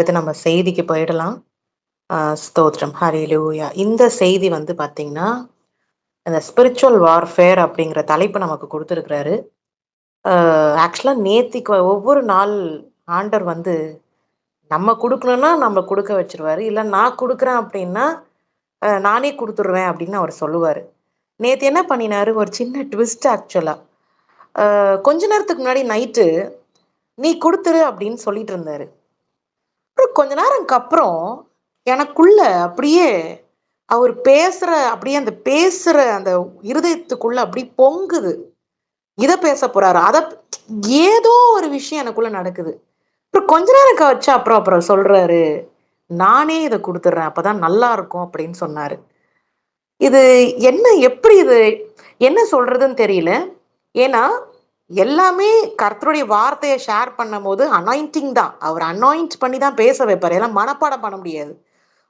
அடுத்து நம்ம செய்திக்கு போயிடலாம். ஸ்தோத்திரம். ஹalleluya. இந்த செய்தி வந்து பார்த்தீங்கன்னா, அந்த ஸ்பிரிச்சுவல் வார்ஃபேர் அப்படிங்கிற தலைப்பு நமக்கு குடுத்திருக்கிறாரு. ஆக்சுவலா நேத்திக்கு ஒவ்வொரு நாள் ஆண்டவர் வந்து நம்ம குடுக்கணும்னா நம்ம குடுக்க வச்சுருவாரு. இல்ல நான் குடுக்குறேன் அப்படின்னா, நானே குடுத்துருவேன் அப்படின்னு அவர் சொல்லுவாரு. நேத்து என்ன பண்ணினாரு, ஒரு சின்ன ட்விஸ்ட் ஆக்சுவலா. கொஞ்ச நேரத்துக்கு முன்னாடி நைட்டு, "நீ குடுத்துரு" அப்படின்னு சொல்லிட்டு இருந்தாரு. அப்புறம் கொஞ்ச நேரம்க்கு அப்புறம், எனக்குள்ள அப்படியே அவர் அப்படியே அந்த பேசுற அந்த இருதயத்துக்குள்ள அப்படி பொங்குது. இத பேசப் போறாரு. ஏதோ ஒரு விஷயம் எனக்குள்ள நடக்குது. அப்புறம் கொஞ்ச நேரம் கழிச்சு அப்புறம் அப்புறம் சொல்றாரு, "நானே இத குடுத்துடுறேன். அப்பதான் நல்லா இருக்கும்" அப்படின்னு சொன்னாரு. இது எப்படி என்ன சொல்றதுன்னு தெரியல. ஏன்னா, எல்லாமே கர்த்தருடைய வார்த்தைய ஷேர் பண்ணும்போது அனாயிண்டிங் தான். அவர் அனாயிண்ட் பண்ணி தான் பேச வைப்பாரு. எல்லாம் மனப்பாடம் பண்ண முடியாது.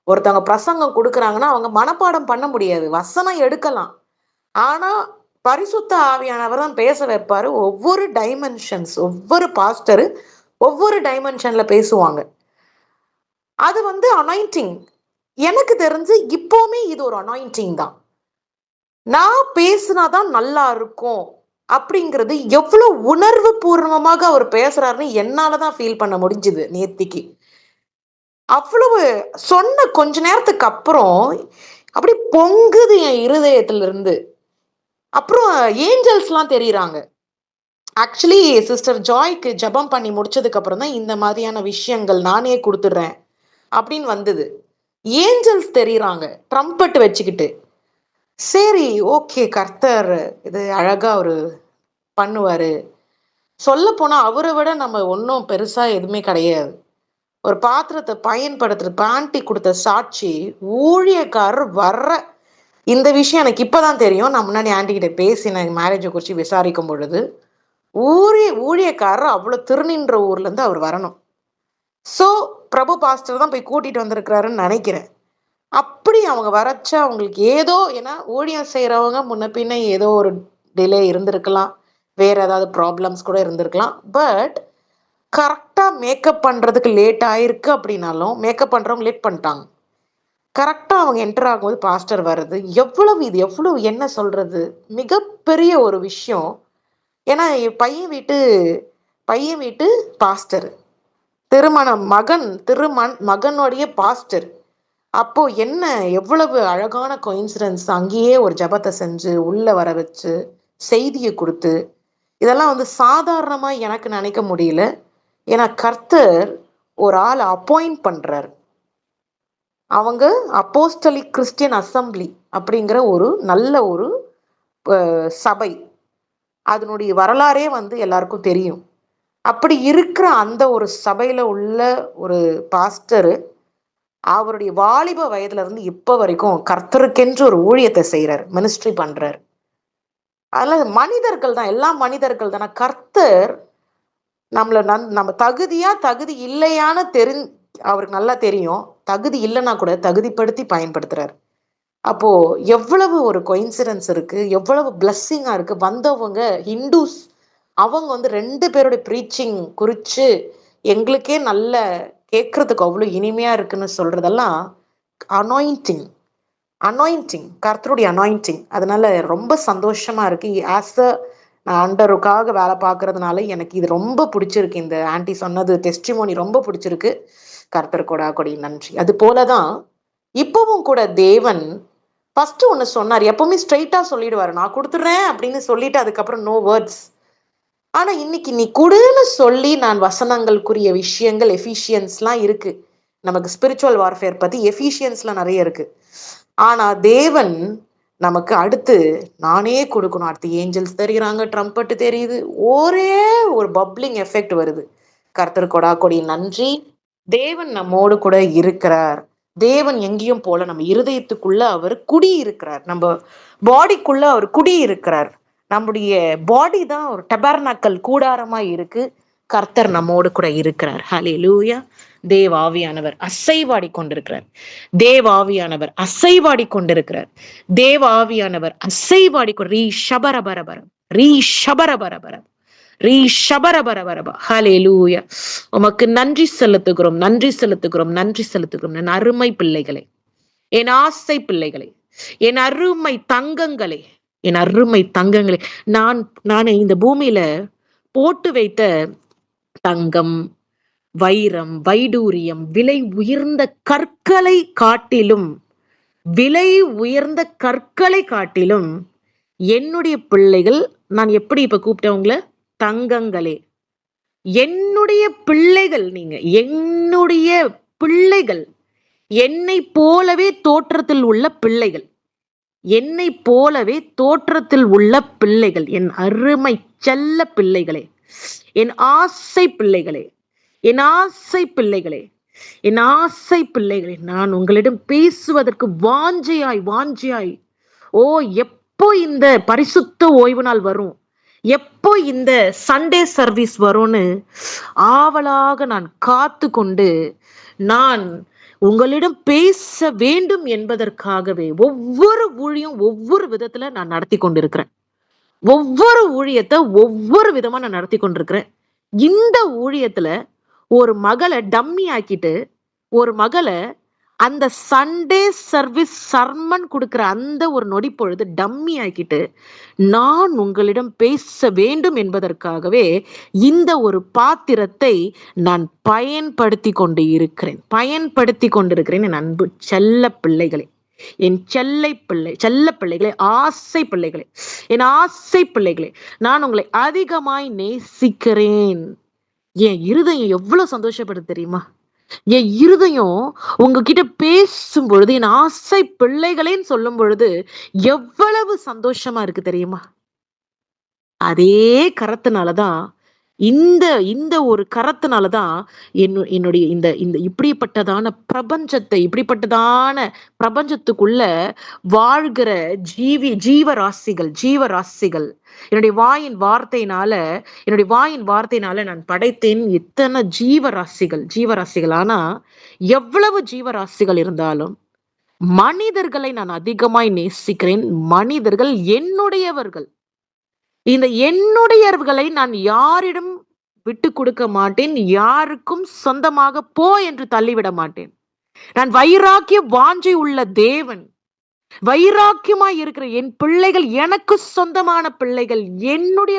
ஒருத்தவங்க பிரசங்கம் குடுக்குறாங்கன்னா, அவங்க மனப்பாடம் பண்ண முடியாது. வசனம் எடுக்கலாம். ஆனா, பரிசுத்த ஆவியானவர் தான் பேச வைப்பாரு. ஒவ்வொரு டைமென்ஷன்ஸ் ஒவ்வொரு பாஸ்டரு ஒவ்வொரு டைமென்ஷன்ல பேசுவாங்க. அது வந்து அனாயிண்டிங். எனக்கு தெரிஞ்சு இப்பவுமே இது ஒரு அனாயிண்டிங் தான். நான் பேசுனா தான் நல்லா இருக்கும். அப்படிங்கிறது எவ்வளவு உணர்வு பூர்வமாக அவர் பேசுறாருன்னு என்னால தான் ஃபீல் பண்ண முடிஞ்சுது நேத்திக்கு. அவ்வளவு சொன்ன கொஞ்ச நேரத்துக்கு அப்புறம், அப்படி பொங்குது என் இருதயத்திலிருந்து. அப்புறம் ஏஞ்சல்ஸ்லாம் தெரியிறாங்க. ஆக்சுவலி சிஸ்டர் ஜாய்க்கு ஜெபம் பண்ணி முடிச்சதுக்கு அப்புறம் தான் இந்த மாதிரியான விஷயங்கள் நானே குடுத்துடுறேன் அப்படின்னு வந்தது. ஏஞ்சல்ஸ் தெரியிறாங்க. ட்ரம்பெட் வச்சுக்கிட்டு. சரி, ஓகே கர்த்தர் இது அழகா அவரு பண்ணுவாரு. சொல்லப்போனா அவர விட நம்ம ஒண்ணும் பெருசா எதுவுமே கிடையாது. ஒரு பாத்திரத்த பயன்படுத்துறது ஆன்டி குடுத்த சாட்சி, ஊழியக்காரர் இந்த விஷயம் எனக்கு இப்பதான் தெரியும். நான் முன்னாடி ஆன்டி கிட்ட பேசினேன் மேரேஜ குறிச்சு விசாரிக்கும் பொழுது. ஊழியக்காரர் அவ்வளோ திருநின்ற ஊர்ல இருந்து அவர் வரணும். சோ, பிரபு பாஸ்டர் தான் போய் கூட்டிட்டு வந்திருக்கிறாருன்னு நெனைக்கிறேன். அப்படி அவங்க வரச்ச அவங்களுக்கு ஏதோ ஏன்னா ஊழியம் செய்றவங்க முன்ன பின்ன ஏதோ ஒரு டிலே இருந்திருக்கலாம். வேற ஏதாவது ப்ராப்ளம்ஸ் கூட இருந்திருக்கலாம். பட் கரெக்ட்டா மேக்கப் பண்றதுக்கு லேட் ஆயிருக்கு அப்படின்னாலும், மேக்கப் பண்றவங்க லேட் பண்ணிட்டாங்க. கரெக்ட்டா அவங்க என்டர் ஆகும்போது பாஸ்டர் வர்றது, எவ்வளவு என்ன சொல்றது? மிகப்பெரிய ஒரு விஷயம். ஏன்னா என் பையன் வீட்டு பாஸ்டர். மகனுடைய பாஸ்டர். அப்போ எவ்வளவு அழகான கோயின்சிடென்ஸ். அங்கேயே ஒரு ஜெபத்த செஞ்சு, உள்ள வர வச்சு, செய்திய குடுத்து, இதெல்லாம் வந்து சாதாரணமா எனக்கு நெனைக்க முடியல. ஏன்னா கர்த்தர் ஒரு ஆள அப்பாயிண்ட் பண்றாரு. அவங்க அப்போஸ்தலிக் கிறிஸ்டியன் அசெம்பிளி அப்படிங்கிற ஒரு நல்ல ஒரு சபை. அதனுடைய வரலாறே வந்து எல்லாருக்கும் தெரியும். அப்படி இருக்கிற அந்த ஒரு சபையில உள்ள ஒரு பாஸ்டரு, அவருடைய வாலிப வயதுல இருந்து இப்ப வரைக்கும் கர்த்தருக்கென்று ஒரு ஊழியத்த செய்றாரு. மினிஸ்ட்ரி பண்றாரு. அதனால மனிதர்கள் தான், எல்லாம் மனிதர்கள் தான. கர்த்தர் நம்ம தகுதி இல்லையான்னு அவருக்கு நல்லா தெரியும். தகுதி இல்லைன்னா கூட தகுதிப்படுத்தி பயன்படுத்துறாரு. அப்போ எவ்வளவு ஒரு கோயின்சிடென்ஸ் இருக்கு, எவ்வளவு பிளஸ்ஸிங்கா இருக்கு. வந்தவங்க ஹிந்துஸ், அவங்க வந்து 2 பேருடைய ப்ரீச்சிங் குறிச்சு எங்களுக்கே நல்ல கேட்கறதுக்கு அவ்வளோ இனிமையா இருக்குன்னு சொல்றதெல்லாம் அனாயிண்டிங் அனாயிண்டிங் கர்த்தருடைய அனாயிண்டிங். அதனால ரொம்ப சந்தோஷமா இருக்கு. நான் ஆண்டவருக்காக வேலை பார்க்கறதுனால எனக்கு இது ரொம்ப பிடிச்சிருக்கு. இந்த ஆன்டி சொன்னது டெஸ்டிமோனி ரொம்ப பிடிச்சிருக்கு. கர்த்தர் கொடாகொடி நன்றி. அது போலதான் இப்பவும் கூட தேவன் ஃபர்ஸ்ட் ஒண்ணு சொன்னார். எப்பவுமே ஸ்ட்ரெயிட்டா சொல்லிடுவாரு. நான் குடுத்துடுறேன் அப்படின்னு சொல்லிட்டு அதுக்கப்புறம் நோ வேர்ட்ஸ். ஆனா இன்னைக்கு நீ குடுன்னு சொல்லி நான் வசனங்களுக்குரிய விஷயங்கள் எஃபிஷியன்ஸ்லாம் இருக்கு. நமக்கு ஸ்பிரிச்சுவல் வார்ஃபேர் பத்தி எஃபிஷியன்ஸ்ல நிறைய இருக்கு. ஆனா தேவன் நமக்கு அடுத்து நானே கொடுக்கணும். அடுத்து ஏஞ்சல்ஸ் தெரியுறாங்க, ட்ரம்பட் தெரியுது. ஒரே ஒரு பப்ளிங் எஃபெக்ட் வருது. கர்த்தர் கொடாகொடி நன்றி. தேவன் நம்மோடு கூட இருக்கிறார். தேவன் எங்கேயும் போல நம்ம இருதயத்துக்குள்ள அவர் குடி இருக்கிறார். நம்ம பாடிக்குள்ள அவர் குடி இருக்கிறார். நம்முடைய பாடி தான் ஒரு டெபர்னக்கல் கூடாரமா இருக்கு. கர்த்தர் நம்மோடு கூட இருக்கிறார். ஹல்லேலூயா. தேவாவியானவர் அசைவாடி கொண்டிருக்கிறார். தேவாவியானவர் அசைவாடி கொண்டிருக்கிறார். தேவாவியானவர் அசைவாடி ரீ ஷபரபரபரம் ரீ ஷபரபரபரம் ரீ ஷபரபரபரபா. ஹல்லேலூயா. உமக்கு நன்றி செலுத்துகிறோம், நன்றி செலுத்துகிறோம், நன்றி செலுத்துகிறோம். என் அருமை பிள்ளைகளே, என் ஆசை பிள்ளைகளே, என் அருமை தங்கங்களே, என் அருமை தங்கங்களே, நான் இந்த பூமியில போட்டு வைத்த தங்கம், வைரம், வைடூரியம், விலை உயர்ந்த கற்களை காட்டிலும், விலை உயர்ந்த கற்களை காட்டிலும் என்னுடைய பிள்ளைகள், நான் எப்படி இப்ப கூப்பிட்டேன் உங்களை? தங்கங்களே. என்னுடைய பிள்ளைகள் நீங்க, என்னுடைய பிள்ளைகள், என்னை போலவே தோற்றத்தில் உள்ள பிள்ளைகள், என்னை போலவே தோற்றத்தில் உள்ள பிள்ளைகள், என் அருமை செல்ல பிள்ளைகளே, என் ஆசை பிள்ளைகளே, என் ஆசை பிள்ளைகளே, என் ஆசை பிள்ளைகளே, நான் உங்களிடம் பேசுவதற்கு வாஞ்சையாய் வாஞ்சையாய், ஓ எப்போ இந்த பரிசுத்த ஓய்வு நாள் வரும், எப்போ இந்த சண்டே சர்வீஸ் வரும்னு ஆவலாக நான் காத்து கொண்டு நான் உங்களிடம் பேச வேண்டும் என்பதற்காகவே ஒவ்வொரு ஊழியம் ஒவ்வொரு விதத்துல நான் நடத்தி கொண்டிருக்கிறேன். ஒவ்வொரு ஊழியத்தை ஒவ்வொரு விதமா நான் நடத்தி கொண்டிருக்கிறேன். இந்த ஊழியத்துல ஒரு மகளை டம்மி ஆக்கிட்டு, ஒரு மகளை அந்த சண்டே சர்வீஸ் சர்மன் கொடுக்கிற அந்த ஒரு நொடி பொழுது டம்மி ஆக்கிட்டு நான் உங்களிடம் பேச வேண்டும் என்பதற்காகவே இந்த ஒரு பாத்திரத்தை நான் பயன்படுத்தி கொண்டிருக்கிறேன் என் அன்பு செல்ல பிள்ளைகளே, என் செல்ல பிள்ளைகளே, ஆசை பிள்ளைகளே, என் ஆசை பிள்ளைகளே, நான் உங்களை அதிகமாய் நேசிக்கிறேன். என் இருதயம் எவ்வளவு சந்தோஷப்படுது தெரியுமா? என் இருதயம் உங்ககிட்ட பேசும் பொழுது, என் ஆசை பிள்ளைகளேன்னு சொல்லும் பொழுது எவ்வளவு சந்தோஷமா இருக்கு தெரியுமா? அதே கரத்தினாலதான், இந்த ஒரு கரத்தினாலதான் என்னுடைய இந்த இந்த இப்படிப்பட்டதான பிரபஞ்சத்துக்குள்ள வாழ்கிற ஜீவராசிகள் என்னுடைய வாயின் வார்த்தையினால நான் படைத்தேன் எத்தனை ஜீவராசிகள். ஆனா எவ்வளவு ஜீவராசிகள் இருந்தாலும் மனிதர்களை நான் அதிகமாய் நேசிக்கிறேன். மனிதர்கள் என்னுடையவர்கள். இந்த என்னுடையவர்களை நான் யாரிடம் விட்டு கொடுக்க மாட்டேன். யாருக்கும் சொந்தமாக போ என்று தள்ளிவிட மாட்டேன். நான் வைராக்கிய வாஞ்சை உள்ள தேவன். வைராக்கியமாய் இருக்கிற என் பிள்ளைகள் எனக்கு சொந்தமான பிள்ளைகள். என்னுடைய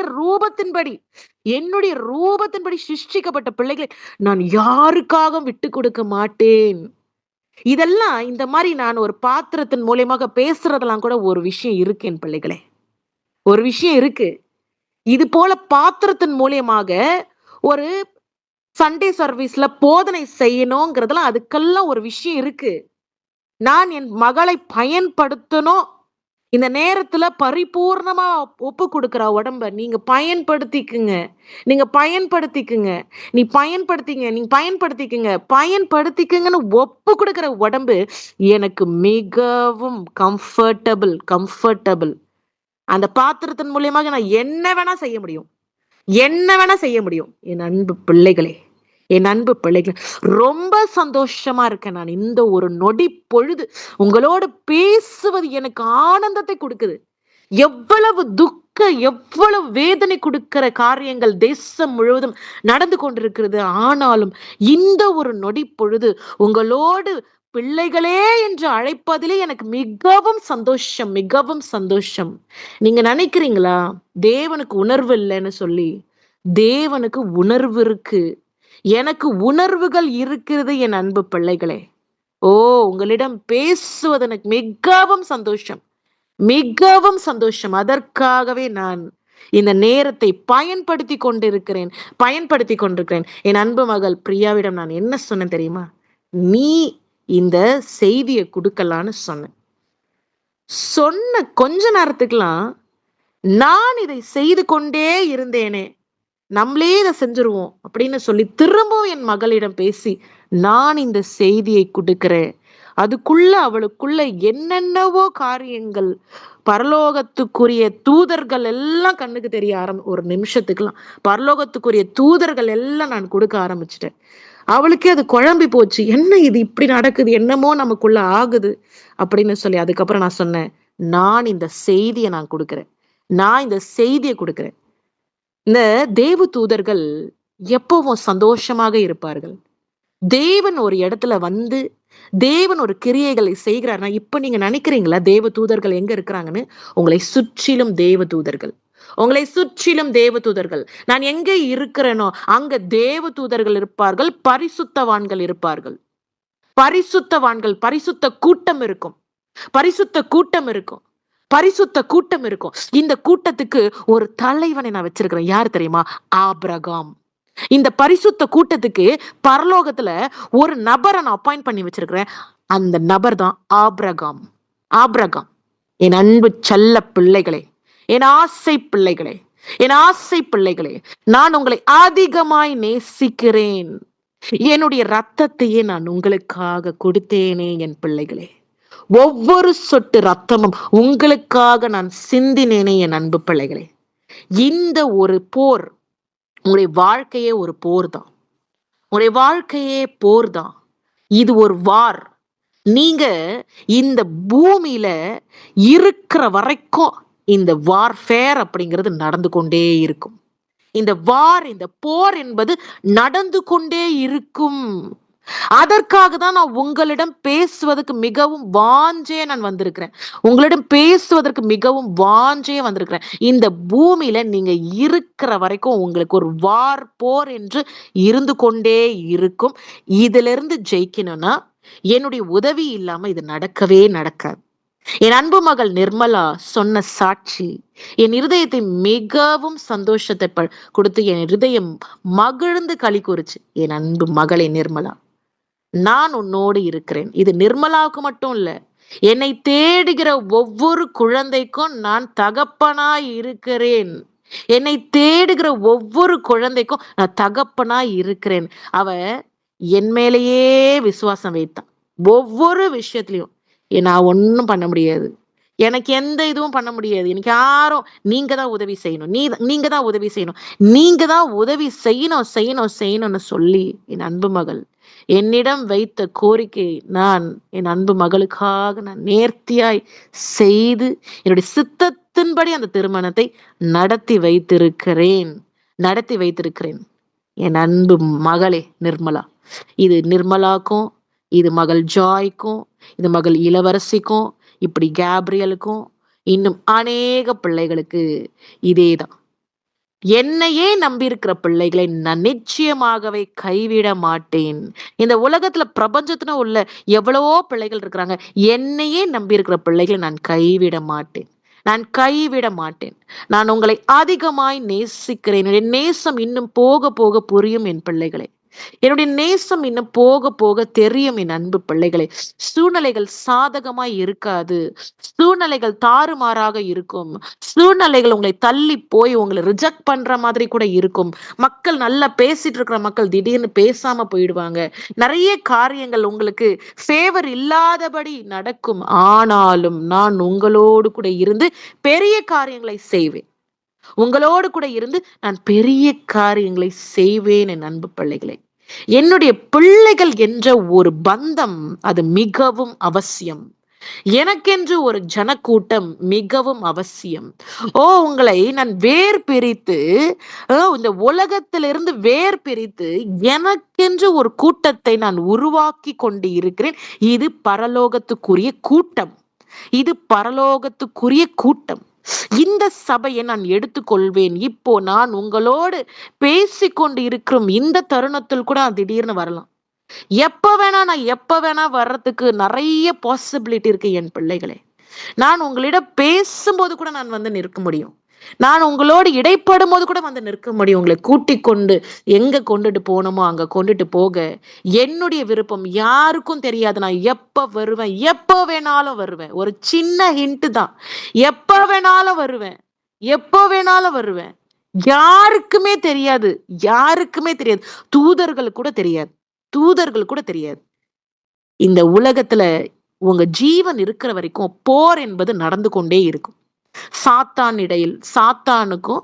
ரூபத்தின்படி சிருஷ்டிக்கப்பட்ட பிள்ளைகளை நான் யாருக்காகவும் விட்டு கொடுக்க மாட்டேன். இதெல்லாம் இந்த மாதிரி நான் ஒரு பாத்திரத்தின் மூலியமாக பேசுறதெல்லாம் கூட ஒரு விஷயம் இருக்கு என் பிள்ளைகளே, ஒரு விஷயம் இருக்கு. இது போல பாத்திரத்தின் மூலியமாக ஒரு சண்டே சர்வீஸ்ல போதனை செய்யணுங்கிறதுலாம் அதுக்கெல்லாம் ஒரு விஷயம் இருக்கு. நான் என் மகளை பயன்படுத்தணும். இந்த நேரத்துல பரிபூர்ணமா ஒப்பு கொடுக்கிற உடம்ப நீங்க பயன்படுத்திக்குங்க. நீங்க பயன்படுத்திக்குங்கன்னு ஒப்பு கொடுக்கிற உடம்பு எனக்கு மிகவும் கம்ஃபர்டபிள். அந்த பாத்திரத்தின் மூலியமாக நான் என்ன வேணா செய்ய முடியும். என் அன்பு பிள்ளைகளே, ரொம்ப சந்தோஷமா இருக்கேன். நான் இந்த ஒரு நொடி பொழுது உங்களோடு பேசுவது எனக்கு ஆனந்தத்தை கொடுக்குது. எவ்வளவு எவ்வளவு வேதனை கொடுக்கிற காரியங்கள் தேசம் முழுவதும் நடந்து கொண்டிருக்கிறது. ஆனாலும் இந்த ஒரு நொடி பொழுது உங்களோடு பிள்ளைகளே என்று அழைப்பதிலே எனக்கு மிகவும் சந்தோஷம். நீங்க நினைக்கிறீங்களா தேவனுக்கு உணர்வு இல்லைன்னு சொல்லி? தேவனுக்கு உணர்வு இருக்கு. எனக்கு உணர்வுகள் இருக்கிறது என் அன்பு பிள்ளைகளே. உங்களிடம் பேசுவது எனக்கு மிகவும் சந்தோஷம். அதற்காகவே நான் இந்த நேரத்தை பயன்படுத்தி கொண்டிருக்கிறேன். என் அன்பு மகள் பிரியாவிடம் நான் என்ன சொன்னேன் தெரியுமா? நீ இந்த செய்தியை கொடுக்கலான்னு சொன்ன கொஞ்ச நேரத்துக்குலாம் நான் இதை செய்து கொண்டே இருந்தேனே, நம்மளே இதை செஞ்சிருவோம் அப்படின்னு சொல்லி திரும்பவும் என் மகளிடம் பேசி நான் இந்த செய்தியை கொடுக்கிறேன். அதுக்குள்ள அவளுக்குள்ள என்னென்னவோ காரியங்கள், பரலோகத்துக்குரிய தூதர்கள் எல்லாம் கண்ணுக்கு தெரிய ஒரு நிமிஷத்துக்குலாம் பரலோகத்துக்குரிய தூதர்கள் எல்லாம் நான் கொடுக்க ஆரம்பிச்சிட்டேன். அவளுக்கே அது குழம்பி போச்சு. என்ன இது இப்படி நடக்குது, என்னமோ நமக்குள்ள ஆகுது அப்படின்னு சொல்லி அதுக்கப்புறம் நான் சொன்னேன், நான் இந்த செய்தியை கொடுக்கிறேன். இந்த தேவ தூதர்கள் எப்பவும் சந்தோஷமாக இருப்பார்கள். தேவன் ஒரு இடத்துல வந்து, தேவன் ஒரு கிரியைகளை செய்கிறார்னா, இப்ப நீங்க நினைக்கிறீங்களா தேவ தூதர்கள் எங்க இருக்கிறாங்கன்னு? உங்களை சுற்றிலும் தேவ தூதர்கள். உங்களை சுற்றிலும் தேவ தூதர்கள். நான் எங்க இருக்கிறேனோ, அங்க தேவ தூதர்கள் இருப்பார்கள், பரிசுத்தவான்கள் இருப்பார்கள். பரிசுத்தவான்கள், பரிசுத்த கூட்டம் இருக்கும். பரிசுத்த கூட்டம் இருக்கும். பரிசுத்த கூட்டம் இருக்கும். இந்த கூட்டத்துக்கு ஒரு தலைவனை நான் வச்சிருக்கிறேன். யார் தெரியுமா? ஆபிரகாம். இந்த பரிசுத்த கூட்டத்துக்கு பரலோகத்துல ஒரு நபரை நான் அப்பாயிண்ட் பண்ணி வச்சிருக்கிறேன். அந்த நபர் தான் ஆபிரகாம். ஆபிரகாம். என் அன்பு செல்ல பிள்ளைகளே, என் ஆசை பிள்ளைகளே, என் ஆசை பிள்ளைகளே, நான் உங்களை அதிகமாய் நேசிக்கிறேன். என்னுடைய ரத்தத்தையே நான் உங்களுக்காக கொடுத்தேனே என் பிள்ளைகளே. ஒவ்வொரு சொட்டு ரத்தமும் உங்களுக்காக நான் சிந்தினேனே என் அன்பு பிள்ளைகளே. இந்த ஒரு போர், உங்களுடைய வாழ்க்கையே ஒரு போர் தான். உங்களுடைய வாழ்க்கையே போர் தான். இது ஒரு வார். நீங்க இந்த பூமியில இருக்கிற வரைக்கும் இந்த வார்ஃபேர் அப்படிங்கிறது நடந்து கொண்டே இருக்கும். இந்த வார், இந்த போர் என்பது நடந்து கொண்டே இருக்கும். அதற்காக தான் நான் உங்களிடம் பேசுவதற்கு மிகவும் வாஞ்சையா நான் வந்திருக்கிறேன். உங்களிடம் பேசுவதற்கு மிகவும் வாஞ்சையா வந்திருக்கிறேன். இந்த பூமியில நீங்க இருக்கிற வரைக்கும் உங்களுக்கு ஒரு வார், போர் என்று இருந்து கொண்டே இருக்கும். இதிலிருந்து ஜெயிக்கணும்னா என்னுடைய உதவி இல்லாம இது நடக்கவே நடக்காது. என் அன்பு மகள் நிர்மலா சொன்ன சாட்சி என் இருதயத்தை மிகவும் சந்தோஷத்தை கொடுத்து என் இருதயம் மகிழ்ந்து களி கூறுச்சு. என் அன்பு மகளே நிர்மலா, நான் உன்னோடு இருக்கிறேன். இது நிர்மலாவுக்கு மட்டும் இல்ல, என்னை தேடுகிற ஒவ்வொரு குழந்தைக்கும் நான் தகப்பனாய் இருக்கிறேன். என்னை தேடுகிற ஒவ்வொரு குழந்தைக்கும் நான் தகப்பனாய் இருக்கிறேன். அவ என் மேலேயே விசுவாசம் வைத்தான். ஒவ்வொரு விஷயத்திலையும் நான் ஒன்னும் பண்ண முடியாது, எனக்கு எந்த இதுவும் பண்ண முடியாது, எனக்கு யாரும், நீங்க தான் உதவி செய்யணும், நீங்க தான் உதவி செய்யணும், நீங்க தான் உதவி செய்யணும் செய்யணும் செய்யணும்னு சொல்லி என் அன்பு மகள் என்னிடம் வைத்த கோரிக்கை நான் என் அன்பு மகளுக்காக நான் நேர்த்தியாய் செய்து என்னுடைய சித்தத்தின்படி அந்த திருமணத்தை நடத்தி வைத்திருக்கிறேன். என் அன்பு மகளே நிர்மலா, இது நிர்மலாக்கும், இது மகள் ஜாய்க்கும், இது மகள் இளவரசிக்கும், இப்படி கேப்ரியலுக்கும், இன்னும் அநேக பிள்ளைகளுக்கு இதேதான். என்னையே நம்பியிருக்கிற பிள்ளைகளை நான் நிச்சயமாகவே கைவிட மாட்டேன். இந்த உலகத்துல பிரபஞ்சத்துல உள்ள எவ்வளவோ பிள்ளைகள் இருக்கிறாங்க. என்னையே நம்பியிருக்கிற பிள்ளைகளை நான் கைவிட மாட்டேன். நான் உங்களை அதிகமாய் நேசிக்கிறேன். என்னுடைய நேசம் இன்னும் போக போக புரியும் என் பிள்ளைகளே. என்னுடைய நேசம் இன்னும் போக போக தெரியும் என் அன்பு பிள்ளைகளே. சூழ்நிலைகள் சாதகமாய் இருக்காது. சூழ்நிலைகள் தாறுமாறாக இருக்கும். சூழ்நிலைகள் உங்களை தள்ளி போய் உங்களை ரிஜெக்ட் பண்ற மாதிரி கூட இருக்கும். மக்கள் நல்லா பேசிட்டு இருக்கிற மக்கள் திடீர்னு பேசாம போயிடுவாங்க. நிறைய காரியங்கள் உங்களுக்கு ஃபேவர் இல்லாதபடி நடக்கும். ஆனாலும் நான் உங்களோடு கூட இருந்து பெரிய காரியங்களை செய்வேன். உங்களோடு கூட இருந்து நான் பெரிய காரியங்களை செய்வேன் என் அன்பு பிள்ளைகளே. என்னுடைய பிள்ளைகள் என்ற ஒரு பந்தம் அது மிகவும் அவசியம். எனக்கென்று ஒரு ஜனக்கூட்டம் மிகவும் அவசியம். உங்களை நான் வேர் பிரித்து, இந்த உலகத்திலிருந்து வேர் பிரித்து எனக்கென்று ஒரு கூட்டத்தை நான் உருவாக்கி கொண்டு இருக்கிறேன். இது பரலோகத்துக்குரிய கூட்டம். இந்த சபையை நான் எடுத்துக்கொள்வேன். இப்போ நான் உங்களோடு பேசிக்கொண்டு இருக்கிறோம் இந்த தருணத்தில் கூட திடீர்னு வரலாம். எப்ப வேணா வர்றதுக்கு நிறைய பாசிபிலிட்டி இருக்கு என் பிள்ளைகளே. நான் உங்களிடம் பேசும்போது கூட நான் வந்து நிற்க முடியும். நான் உங்களோடு இடைப்படும் போது கூட வந்து நிற்க முடியும். உங்களை கூட்டிக் கொண்டு எங்க கொண்டுட்டு போகணுமோ அங்க கொண்டுட்டு போக என்னுடைய விருப்பம். யாருக்கும் தெரியாது நான் எப்ப வருவேன். எப்ப வேணாலும் வருவேன். ஒரு சின்ன ஹிண்ட் தான். எப்ப வேணாலும் வருவேன். யாருக்குமே தெரியாது. தூதர்கள் கூட தெரியாது. இந்த உலகத்துல உங்க ஜீவன் இருக்கிற வரைக்கும் போர் என்பது நடந்து கொண்டே இருக்கும். சாத்தானுக்கும்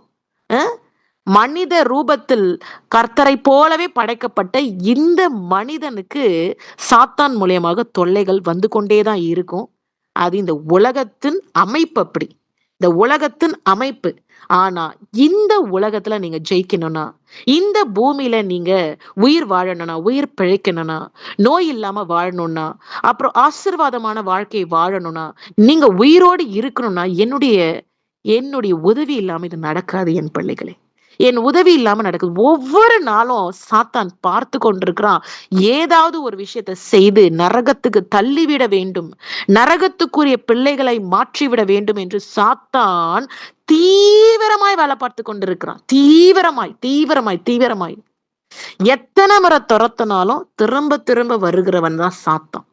மனித ரூபத்தில் கர்த்தரை போலவே படைக்கப்பட்ட இந்த மனிதனுக்கு சாத்தான் மூலியமாக தொல்லைகள் வந்து கொண்டேதான் இருக்கும். அது இந்த உலகத்தின் அமைப்பு அப்படி. இந்த உலகத்தின் அமைப்பு. ஆனா இந்த உலகத்துல நீங்க ஜெயிக்கணும்னா, இந்த பூமியில நீங்க உயிர் வாழணும்னா, உயிர் பிழைக்கணும்னா, நோய் இல்லாம வாழணும்னா, அப்புறம் ஆசீர்வாதமான வாழ்க்கை வாழணும்னா, நீங்க உயிரோடு இருக்கணும்னா, என்னுடைய என்னுடைய உதவி இல்லாம இது நடக்காது என் பிள்ளைகளே. என் உதவி இல்லாம நடக்குது. ஒவ்வொரு நாளும் சாத்தான் பார்த்து கொண்டிருக்கிறான். ஏதாவது ஒரு விஷயத்த செய்து நரகத்துக்கு தள்ளிவிட வேண்டும், நரகத்துக்குரிய பிள்ளைகளை மாற்றிவிட வேண்டும் என்று சாத்தான் தீவிரமாய் வேலை பார்த்து கொண்டிருக்கிறான். தீவிரமாய் தீவிரமாய் தீவிரமாய் எத்தனை முறை துரத்தினாலும் திரும்ப திரும்ப வருகிறவன் தான் சாத்தான்.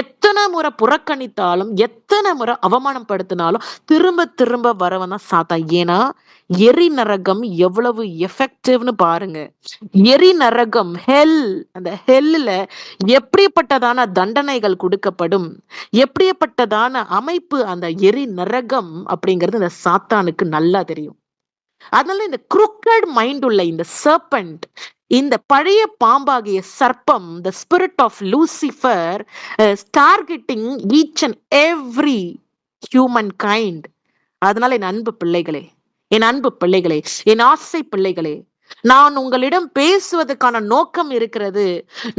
எத்தனை முறை புறக்கணித்தாலும், எத்தனை முறை அவமானம் படுத்தினாலும் திரும்ப திரும்ப வரவன் தான் சாத்தான். ஏன்னா எரி நரகம் எவ்வளவு எஃபெக்டிவ்னு பாருங்க. எரி நரகம், ஹெல், அந்த ஹெல்ல எப்படிப்பட்டதான தண்டனைகள் கொடுக்கப்படும், எப்படிப்பட்டதான அமைப்பு அந்த எரி நரகம் அப்படிங்கிறது இந்த சாத்தானுக்கு நல்லா தெரியும். அதனால இந்த குரூக்கட் மைண்ட் உள்ள இந்த சர்பண்ட், இந்த பழைய பாம்பாகிய சர்ப்பம், the spirit of Lucifer targeting each and every human kind. அதனால என் அன்பு பிள்ளைகளே, என் அன்பு பிள்ளைகளே, என் ஆசை பிள்ளைகளே, நான் உங்களிடம் பேசுவதற்கான நோக்கம் இருக்கிறது,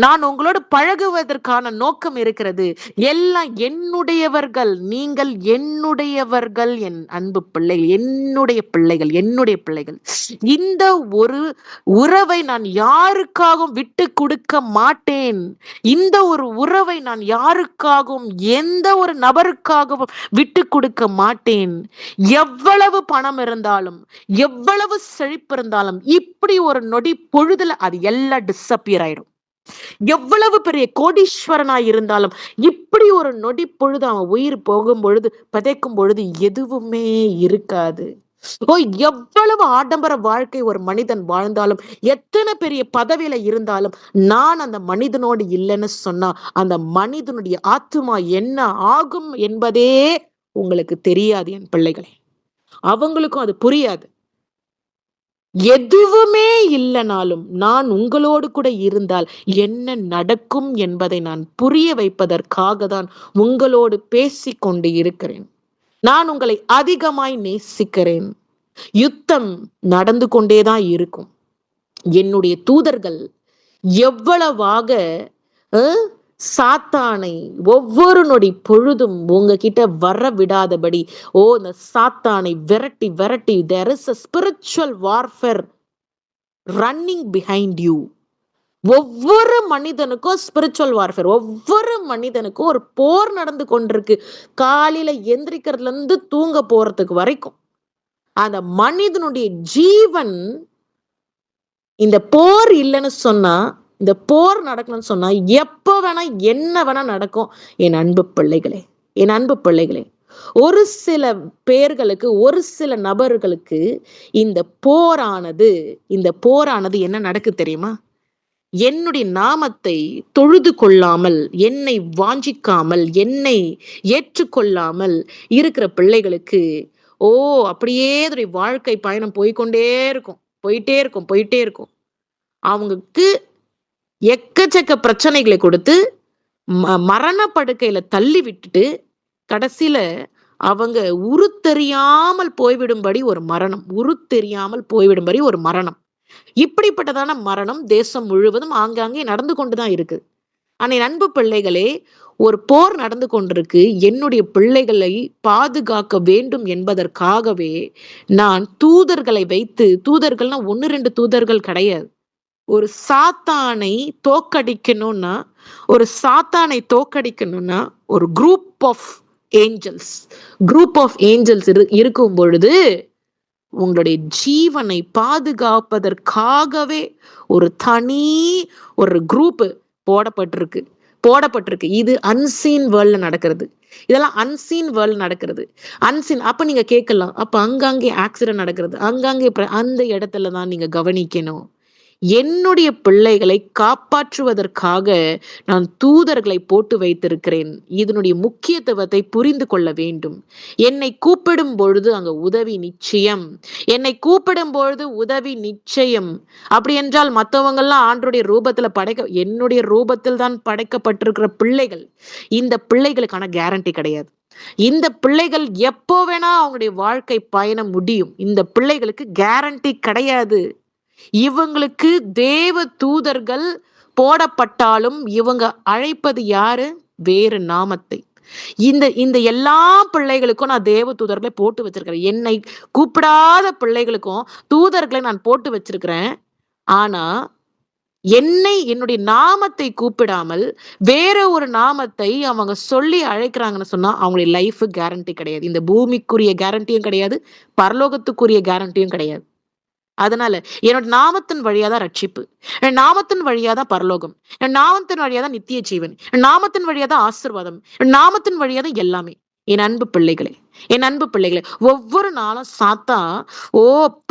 நான் உங்களோடு பழகுவதற்கான நோக்கம் இருக்கிறது. எல்லாம் என்னுடையவர்கள், நீங்கள் என்னுடையவர்கள், என் அன்பு பிள்ளைகள், என்னுடைய பிள்ளைகள், என்னுடைய பிள்ளைகள். இந்த ஒரு உறவை நான் யாருக்காகவும் விட்டு கொடுக்க மாட்டேன். இந்த ஒரு உறவை நான் யாருக்காகவும், எந்த ஒரு நபருக்காகவும் விட்டு கொடுக்க மாட்டேன். எவ்வளவு பணம் இருந்தாலும், எவ்வளவு செழிப்பு இருந்தாலும், இப்படி ஒரு நொடி பொழுதுல அது எல்லாம் டிஸப்பியர் ஆயிடும். எவ்வளவு பெரிய கோடீஸ்வரனாய் இருந்தாலும் இப்படி ஒரு நொடி பொழுது அவன் உயிர் போகும் பொழுது, பதைக்கும் பொழுது எதுவுமே இருக்காது. எவ்வளவு ஆடம்பர வாழ்க்கை ஒரு மனிதன் வாழ்ந்தாலும், எத்தனை பெரிய பதவியில இருந்தாலும், நான் அந்த மனிதனோடு இல்லைன்னு சொன்னா அந்த மனிதனுடைய ஆத்துமா என்ன ஆகும் என்பதே உங்களுக்கு தெரியாது என் பிள்ளைகளே. அவங்களுக்கும் அது புரியாது. எதுவுமே இல்லைனாலும் நான் உங்களோடு கூட இருந்தால் என்ன நடக்கும் என்பதை நான் புரிய வைப்பதற்காக தான் உங்களோடு பேசிக்கொண்டு இருக்கிறேன். நான் உங்களை அதிகமாய் நேசிக்கிறேன். யுத்தம் நடந்து கொண்டேதான் இருக்கும். என்னுடைய தூதர்கள் எவ்வளவாக சாத்தானை ஒவ்வொரு நொடி பொழுதும் உங்ககிட்ட வர விடாதபடி இந்த சாத்தானை விரட்டி விரட்டி, there is a spiritual warfare running behind you. ஒவ்வொரு மனிதனுக்கும் ஸ்பிரிச்சுவல் வார்ஃபேர், ஒவ்வொரு மனிதனுக்கும் ஒரு போர் நடந்து கொண்டிருக்கு. காலையில எந்திரிக்கிறதுல இருந்து தூங்க போறதுக்கு வரைக்கும் அந்த மனிதனுடைய ஜீவன், இந்த போர் இல்லைன்னு சொன்னா, இந்த போர் நடக்கணும்னு சொன்னா எப்ப வேணா என்ன வேணா நடக்கும். என் அன்பு பிள்ளைகளே, என் அன்பு பிள்ளைகளே, ஒரு சில பேர்களுக்கு, ஒரு சில நபர்களுக்கு இந்த போரானது என்ன நடக்கு தெரியுமா? என்னுடைய நாமத்தை தொழுது கொள்ளாமல், என்னை வாஞ்சிக்காமல், என்னை ஏற்றுக்கொள்ளாமல் இருக்கிற பிள்ளைகளுக்கு அப்படியே வாழ்க்கை பயணம் போய்கொண்டே இருக்கும், போயிட்டே இருக்கும். அவங்களுக்கு எக்கச்சக்க பிரச்சனைகளை கொடுத்து மரண படுக்கையில தள்ளி விட்டுட்டு கடைசியில அவங்க உருத்தெரியாமல் போய்விடும்படி ஒரு மரணம், உருத்தெரியாமல் போய்விடும்படி ஒரு மரணம். இப்படிப்பட்டதான மரணம் தேசம் முழுவதும் ஆங்காங்கே நடந்து கொண்டுதான் இருக்கு. ஆனா அன்பு பிள்ளைகளே, ஒரு போர் நடந்து கொண்டிருக்கு. என்னுடைய பிள்ளைகளை பாதுகாக்க வேண்டும் என்பதற்காகவே நான் தூதர்களை வைத்து, தூதர்கள்னா 1-2 தூதர்கள் கிடையாது. ஒரு சாத்தானை தோக்கடிக்கணும்னா, ஒரு குரூப் ஆஃப் ஏஞ்சல்ஸ் இருக்கும் பொழுது உங்களுடைய ஜீவனை பாதுகாப்பதற்காகவே ஒரு தனி ஒரு குரூப் போடப்பட்டிருக்கு. இது அன்சீன் வேர்ல்ட்ல நடக்கிறது. இதெல்லாம் அன்சீன் வேர்ல்ட் நடக்கிறது. அப்ப நீங்க கேட்கலாம், அப்ப அங்கங்கே ஆக்சிடென்ட் நடக்கிறது, அங்கங்கே அந்த இடத்துல தான் நீங்க கவனிக்கணும். என்னுடைய பிள்ளைகளை காப்பாற்றுவதற்காக நான் தூதர்களை போட்டு வைத்திருக்கிறேன். இதனுடைய முக்கியத்துவத்தை புரிந்து கொள்ள வேண்டும். என்னை கூப்பிடும் பொழுது அங்க உதவி நிச்சயம். அப்படி என்றால் மற்றவங்க எல்லாம் ஆண்டருடைய ரூபத்துல என்னுடைய ரூபத்தில் தான் படைக்கப்பட்டிருக்கிற பிள்ளைகள். இந்த பிள்ளைகளுக்கான கேரண்டி கிடையாது. இந்த பிள்ளைகள் எப்போ வேணா அவங்களுடைய வாழ்க்கை பயணம் முடியும். இந்த பிள்ளைகளுக்கு கேரண்டி கிடையாது. இவங்களுக்கு தேவ தூதர்கள் போடப்பட்டாலும் இவங்க அழைப்பது யாரு? வேறு நாமத்தை. இந்த இந்த எல்லா பிள்ளைகளுக்கும் நான் தேவ தூதர்களை போட்டு வச்சிருக்கிறேன். என்னை கூப்பிடாத பிள்ளைகளுக்கும் தூதர்களை நான் போட்டு வச்சிருக்கிறேன். ஆனா என்னுடைய நாமத்தை கூப்பிடாமல் வேற ஒரு நாமத்தை அவங்க சொல்லி அழைக்கிறாங்கன்னு சொன்னா அவங்களுடைய லைஃப் கேரண்டி கிடையாது. இந்த பூமிக்குரிய கேரண்டியும் கிடையாது, பரலோகத்துக்குரிய கேரண்டியும் கிடையாது. அதனால என்னோட நாமத்தின் வழியாதான் ரட்சிப்பு, என் நாமத்தின் வழியாதான் பரலோகம், என் நாமத்தின் வழியாதான் நித்திய ஜீவன், என் நாமத்தின் வழியாதான் ஆசீர்வாதம், என் நாமத்தின் வழியாதான் எல்லாமே. என் அன்பு பிள்ளைகளே, என் அன்பு பிள்ளைகளே, ஒவ்வொரு நாளும் சாத்தான்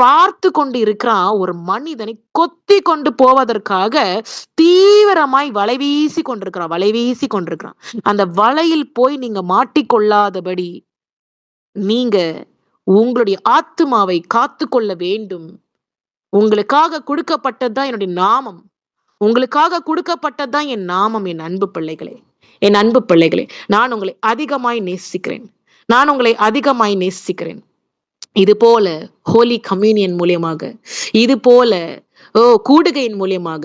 பார்த்து கொண்டு இருக்கிறான் ஒரு மனிதனை கொத்தி கொண்டு போவதற்காக தீவிரமாய் வலை வீசி கொண்டிருக்கிறான். அந்த வலையில் போய் நீங்க மாட்டிக்கொள்ளாதபடி நீங்க உங்களுடைய ஆத்துமாவை காத்து கொள்ள வேண்டும். உங்களுக்காக கொடுக்கப்பட்டதுதான் என்னுடைய நாமம், உங்களுக்காக கொடுக்கப்பட்டதுதான் என் நாமம். என் அன்பு பிள்ளைகளே, என் அன்பு பிள்ளைகளே, நான் உங்களை அதிகமாய் நேசிக்கிறேன். இது போல ஹோலி கம்யூனியன் மூலியமாக, இது போல கூடுகையின் மூலியமாக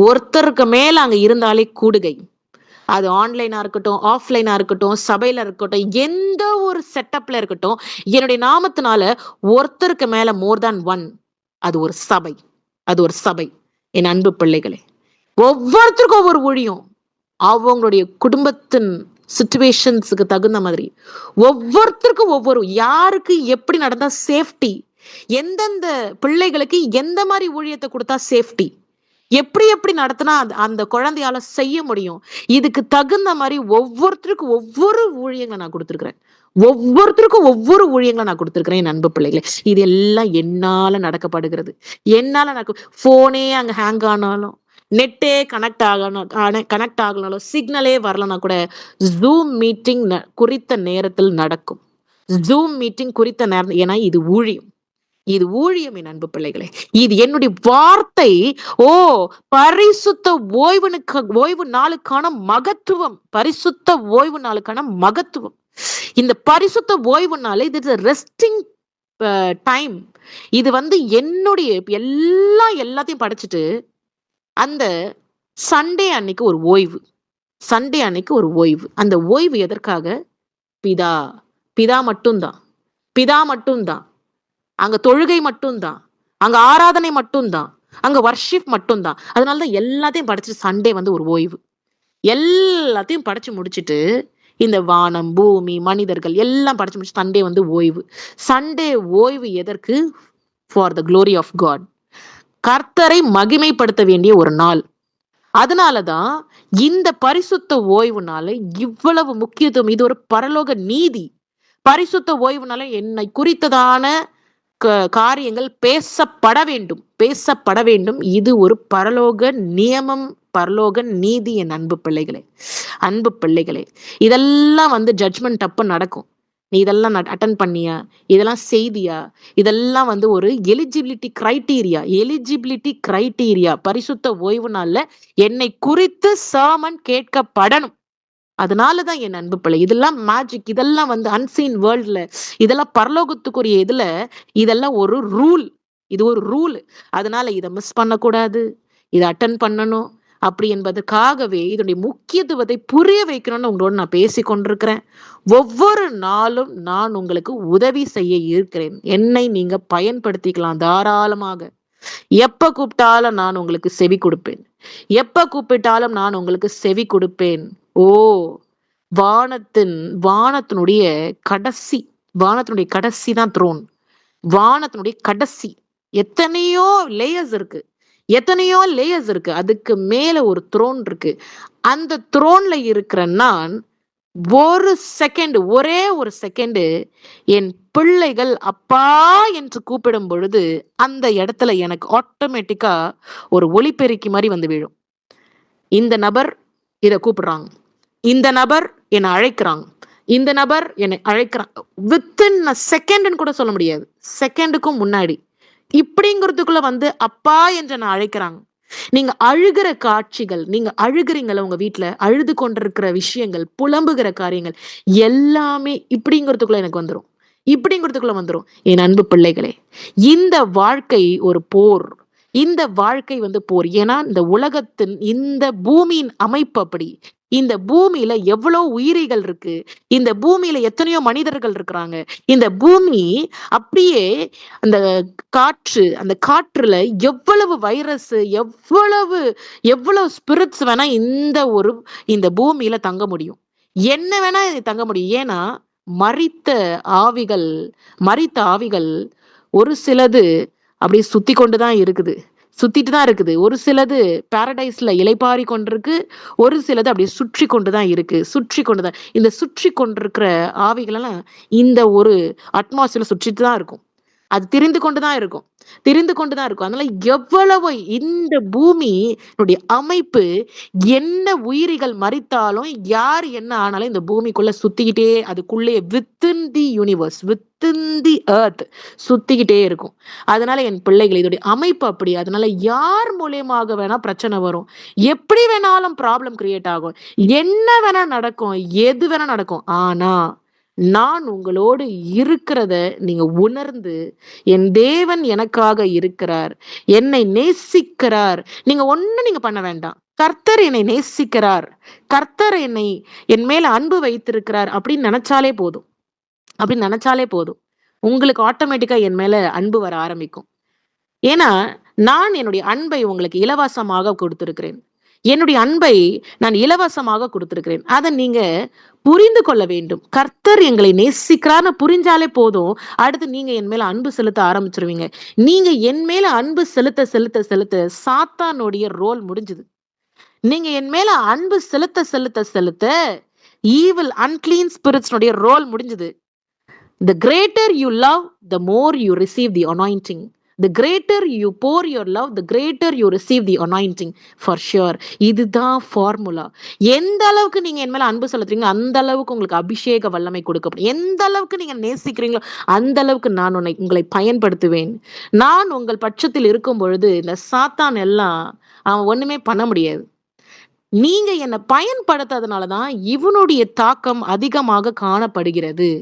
ஒருத்தருக்கு மேல அங்க இருந்தாலே கூடுகை, அது ஆன்லைனா இருக்கட்டும், ஆஃப்லைனா இருக்கட்டும், சபையில இருக்கட்டும், எந்த ஒரு செட்டப்ல இருக்கட்டும், என்னுடைய நாமத்தினால ஒருத்தருக்கு மேல மோர் தேன் ஒன், அது ஒரு சபை. என் அன்பு பிள்ளைகளே, ஒவ்வொருத்தருக்கும் ஒவ்வொரு ஊழியம், அவங்களுடைய குடும்பத்தின் சிச்சுவேஷன்ஸுக்கு தகுந்த மாதிரி ஒவ்வொருத்தருக்கும் ஒவ்வொரு, யாருக்கு எப்படி நடந்தா சேஃப்டி, எந்தெந்த பிள்ளைகளுக்கு எந்த மாதிரி ஊழியத்தை கொடுத்தா சேஃப்டி, எப்படி நடத்தினா அந்த குழந்தையால செய்ய முடியும், இதுக்கு தகுந்த மாதிரி ஒவ்வொருத்தருக்கும் ஒவ்வொரு ஊழியங்களை நான் கொடுத்துருக்கிறேன். என் அன்பு பிள்ளைகளே, இது எல்லாம் என்னால நடக்கப்படுகிறது. போனே அங்க ஹேங் ஆனாலும், நெட்டே கனெக்ட் ஆகனாலும், சிக்னலே வரலன்னா கூட ஜூம் மீட்டிங் குறித்த நேரத்தில் நடக்கும். ஏன்னா இது ஊழியம். என் அன்பு பிள்ளைகளே, இது என்னுடைய வார்த்தை. பரிசுத்த ஓய்வு நாளுக்கான மகத்துவம். இந்த பரிசுத்த ஓய்வு நாள், இது ரெஸ்டிங் டைம். இது என்னுடைய எல்லாத்தையும் படைச்சிட்டு அந்த சண்டே அன்னைக்கு ஒரு ஓய்வு. அந்த ஓய்வு எதற்காக? பிதா மட்டும்தான். அங்க தொழுகை மட்டும்தான், அங்க ஆராதனை மட்டும்தான், அங்க வர்ஷிப் மட்டும்தான். அதனாலதான் எல்லாத்தையும் படைச்சிட்டு சண்டே ஒரு ஓய்வு. எல்லாத்தையும் படைச்சு முடிச்சுட்டு இந்த வானம், பூமி, மனிதர்கள் எல்லாம் படைச்சு முடிச்சு சண்டே ஓய்வு. சண்டே ஓய்வு எதற்கு? For the glory of God. கர்த்தரை மகிமைப்படுத்த வேண்டிய ஒரு நாள். அதனாலதான் இந்த பரிசுத்த ஓய்வுனால இவ்வளவு முக்கியத்துவம். இது ஒரு பரலோக நீதி. பரிசுத்த ஓய்வுனால என்னை குறித்ததான காரியங்கள் பேசப்பட வேண்டும். இது ஒரு பரலோக நியமம், பரலோக நீதி. என் அன்பு பிள்ளைகளே, இதெல்லாம் ஜட்ஜ்மெண்ட் அப்ப நடக்கும். நீ இதெல்லாம் அட்டன் பண்ணியா, இதெல்லாம் செய்தியா, இதெல்லாம் ஒரு எலிஜிபிலிட்டி கிரைட்டீரியா. பரிசுத்த ஓய்வு நாள்ல என்னை குறித்து சர்மன் கேட்கப்படணும். அதனாலதான் என் அன்பு பிள்ளை, இதெல்லாம் மேஜிக், இதெல்லாம் அன்சீன் வேர்ல்ட்ல, இதெல்லாம் பரலோகத்துக்குரிய இதுல, இதெல்லாம் ஒரு ரூல். இது ஒரு ரூல். அதனால இதை மிஸ் பண்ணக்கூடாது, இதை அட்டன் பண்ணணும். அப்படி என்பதற்காகவே இதனுடைய முக்கியத்துவத்தை புரிய வைக்கணும்னு உங்களோட நான் பேசி கொண்டிருக்கிறேன். ஒவ்வொரு நாளும் நான் உங்களுக்கு உதவி செய்ய இருக்கிறேன். என்னை நீங்க பயன்படுத்திக்கலாம் தாராளமாக. எப்ப கூப்பிட்டாலும் நான் உங்களுக்கு செவி கொடுப்பேன். வானத்தினுடைய கடைசி தான் த்ரோன். வானத்தினுடைய கடைசி எத்தனையோ லேயர்ஸ் இருக்கு. அதுக்கு மேல ஒரு த்ரோன் இருக்கு. அந்த த்ரோன்ல இருக்கிற நான் ஒரே ஒரு செகண்ட் என் பிள்ளைகள் அப்பா என்று கூப்பிடும் பொழுது அந்த இடத்துல எனக்கு ஆட்டோமேட்டிக்கா ஒரு ஒலிபெருக்கி மாதிரி விழும். இந்த நபர் இதை கூப்பிடுறாங்க, இந்த நபர் என்னை அழைக்கிறாங்க, இந்த நபர் என்னை அழைக்கிறாங்க. வித்தின் செகண்ட்னு கூட சொல்ல முடியாது, செகண்டுக்கும் முன்னாடி இப்படிங்கிறதுக்குள்ள அப்பா என்று நான் அழைக்கிறாங்க. நீங்க அழுகிற காட்சிகள், நீங்க அழுகுறீங்கள உங்க வீட்ல, அழுது கொண்டிருக்கிற விஷயங்கள், புலம்புகிற காரியங்கள் எல்லாமே இப்படிங்கிறதுக்குள்ள எனக்கு வந்துரும். இப்படிங்கிறதுக்குள்ள வந்துரும். என் அன்பு பிள்ளைகளே, இந்த வாழ்க்கை ஒரு போர். இந்த வாழ்க்கை வந்து போர். ஏன்னா, இந்த உலகத்தின் இந்த பூமியின் அமைப்பு அப்படி. இந்த பூமியில எவ்வளவு உயிரிகள் இருக்கு. இந்த பூமியில எத்தனையோ மனிதர்கள் இருக்கிறாங்க. இந்த பூமி அப்படியே அந்த அந்த காற்றுல எவ்வளவு வைரஸ், எவ்வளவு எவ்வளவு ஸ்பிரிட்ஸ் வேணா இந்த பூமியில தங்க முடியும். என்ன வேணா தங்க முடியும். ஏன்னா மரித்த ஆவிகள் மரித்த ஆவிகள் ஒரு சிலது அப்படியே சுத்தி கொண்டுதான் இருக்குது. சுத்திட்டு தான் இருக்குது. ஒரு சிலது பாரடைஸ்ல இளைப்பாரி கொண்டிருக்கு. ஒரு சிலது அப்படியே சுற்றி கொண்டுதான் இருக்கு. சுற்றி கொண்டுதான் இந்த சுற்றி கொண்டிருக்கிற ஆவிகள் எல்லாம் இந்த ஒரு அட்மாஸ்பியர்ல சுற்றிட்டு தான் இருக்கும். அது திரிந்து கொண்டுதான் இருக்கும். திரிந்து கொண்டுதான் இருக்கும். அதனால எவ்வளவு இந்த பூமியினுடைய அமைப்பு என்ன உயிரிகள் மரித்தாலும், யார் என்ன ஆனாலும் இந்த பூமிக்குள்ள சுத்திக்கிட்டே அதுக்குள்ளே within the universe, within the earth சுத்திக்கிட்டே இருக்கும். அதனால என் பிள்ளைகள் இதோடைய அமைப்பு அப்படி. அதனால யார் மூலியமாக வேணா பிரச்சனை வரும். எப்படி வேணாலும் ப்ராப்ளம் கிரியேட் ஆகும். என்ன வேணா நடக்கும். எது வேணா நடக்கும். ஆனா நான் உங்களோடு இருக்கிறத நீங்க உணர்ந்து, என் தேவன் எனக்காக இருக்கிறார், என்னை நேசிக்கிறார். நீங்க பண்ண வேண்டாம். கர்த்தர் என்னை நேசிக்கிறார், கர்த்தர் என் மேல அன்பு வைத்திருக்கிறார் அப்படின்னு நினைச்சாலே போதும். உங்களுக்கு ஆட்டோமேட்டிக்கா என் மேல அன்பு வர ஆரம்பிக்கும். ஏன்னா நான் என்னுடைய அன்பை உங்களுக்கு இலவசமாக கொடுத்திருக்கிறேன். என்னுடைய அன்பை நான் இலவசமாக கொடுத்திருக்கிறேன். அதை நீங்க புரிந்து கொள்ள வேண்டும். கர்த்தர் எங்களை நேசிக்கிறான்னு புரிஞ்சாலே போதும். அடுத்து நீங்க என் மேல அன்பு செலுத்த ஆரம்பிச்சிருவீங்க. நீங்க என் மேல அன்பு செலுத்த செலுத்த செலுத்த சாத்தானுடைய ரோல் முடிஞ்சுது. நீங்க என் மேல அன்பு செலுத்த செலுத்த செலுத்த ஈவில் அன்கிளீன் ஸ்பிரிட்ஸ்னுடைய ரோல் முடிஞ்சுது. The greater you love, the more you receive the anointing. The greater you pour your love, the greater you receive the anointing. For sure. இதுதான் ஃபார்முலா. எந்த அளவுக்கு நீங்க என் மேல அன்பு செலுத்துறீங்க, அந்த அளவுக்கு உங்களுக்கு அபிஷேக வல்லமை கொடுக்கப்படும். எந்த அளவுக்கு நீங்க நேசிக்கிறீங்களோ, அந்த அளவுக்கு நான் உங்களை பயன்படுத்துவேன். நான் உங்கள் பட்சத்தில் இருக்கும் பொழுது இந்த சாத்தான் எல்லாம் அவன் ஒண்ணுமே பண்ண முடியாது. நீங்க என்னை பயன்படுத்தாதனாலதான் இவனுடைய தாக்கம் அதிகமாக காணப்படுகிறது.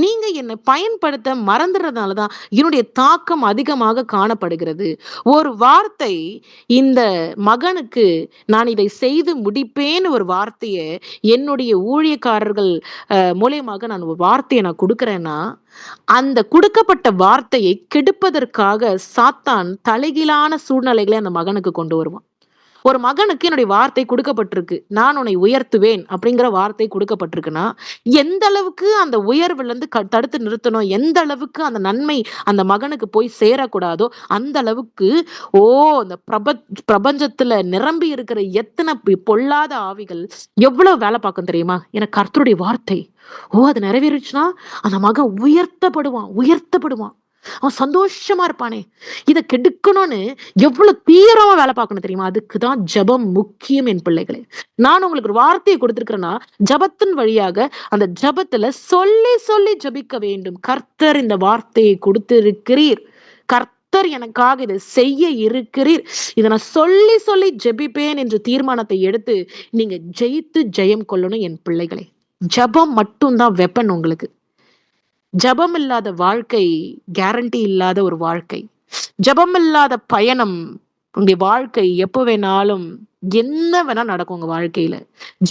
நீங்க என்னை பயன்படுத்த மறந்துறதுனாலதான் என்னுடைய தாக்கம் அதிகமாக காணப்படுகிறது. ஒரு வார்த்தை, இந்த மகனுக்கு நான் இதை செய்து முடிப்பேன்னு ஒரு வார்த்தையை என்னுடைய ஊழியக்காரர்கள் மூலியமாக நான் ஒரு வார்த்தையை நான் கொடுக்கிறேன்னா, அந்த கொடுக்கப்பட்ட வார்த்தையை கெடுப்பதற்காக சாத்தான் தலைகீழான சூழ்நிலைகளை அந்த மகனுக்கு கொண்டு வருவான். ஒரு மகனுக்கு என்னுடைய வார்த்தை கொடுக்கப்பட்டிருக்கு, நான் உன்னை உயர்த்துவேன் அப்படிங்கிற வார்த்தை கொடுக்கப்பட்டிருக்குன்னா, எந்த அளவுக்கு அந்த உயர்வுல இருந்து தடுத்து நிறுத்தணும், எந்த அளவுக்கு அந்த நன்மை அந்த மகனுக்கு போய் சேரக்கூடாதோ அந்த அளவுக்கு அந்த பிரபஞ்சத்துல நிரம்பி இருக்கிற எத்தனை பொல்லாத ஆவிகள் எவ்வளவு வேலை பார்க்கும் தெரியுமா? எனக்கு கர்த்தருடைய வார்த்தை அது நிறைவேறிச்சுன்னா அந்த மகன் உயர்த்தப்படுவான். அவன் சந்தோஷமா இருப்பானே. இதை கெடுக்கணும்னு எவ்வளவு தீவிரமா வேலை பார்க்கணும் தெரியுமா? அதுக்குதான் ஜபம் முக்கியம் என் பிள்ளைகளே. நான் உங்களுக்கு ஒரு வார்த்தையை கொடுத்திருக்கிறேன்னா, ஜபத்தின் வழியாக அந்த ஜபத்துல சொல்லி சொல்லி ஜபிக்க வேண்டும். கர்த்தர் இந்த வார்த்தையை கொடுத்திருக்கிறீர், கர்த்தர் எனக்காக இதை செய்ய இருக்கிறீர், இதை நான் சொல்லி சொல்லி ஜெபிப்பேன் என்ற தீர்மானத்தை எடுத்து நீங்க ஜெயித்து ஜெயம் கொள்ளணும் என் பிள்ளைகளே. ஜபம் மட்டும்தான் வெப்பன் உங்களுக்கு. ஜபம் இல்லாத வாழ்க்கை கேரண்டி இல்லாத ஒரு வாழ்க்கை. ஜபம் இல்லாத பயணம். உங்க வாழ்க்கை எப்ப வேணாலும் என்ன வேணா நடக்கும் உங்க வாழ்க்கையில.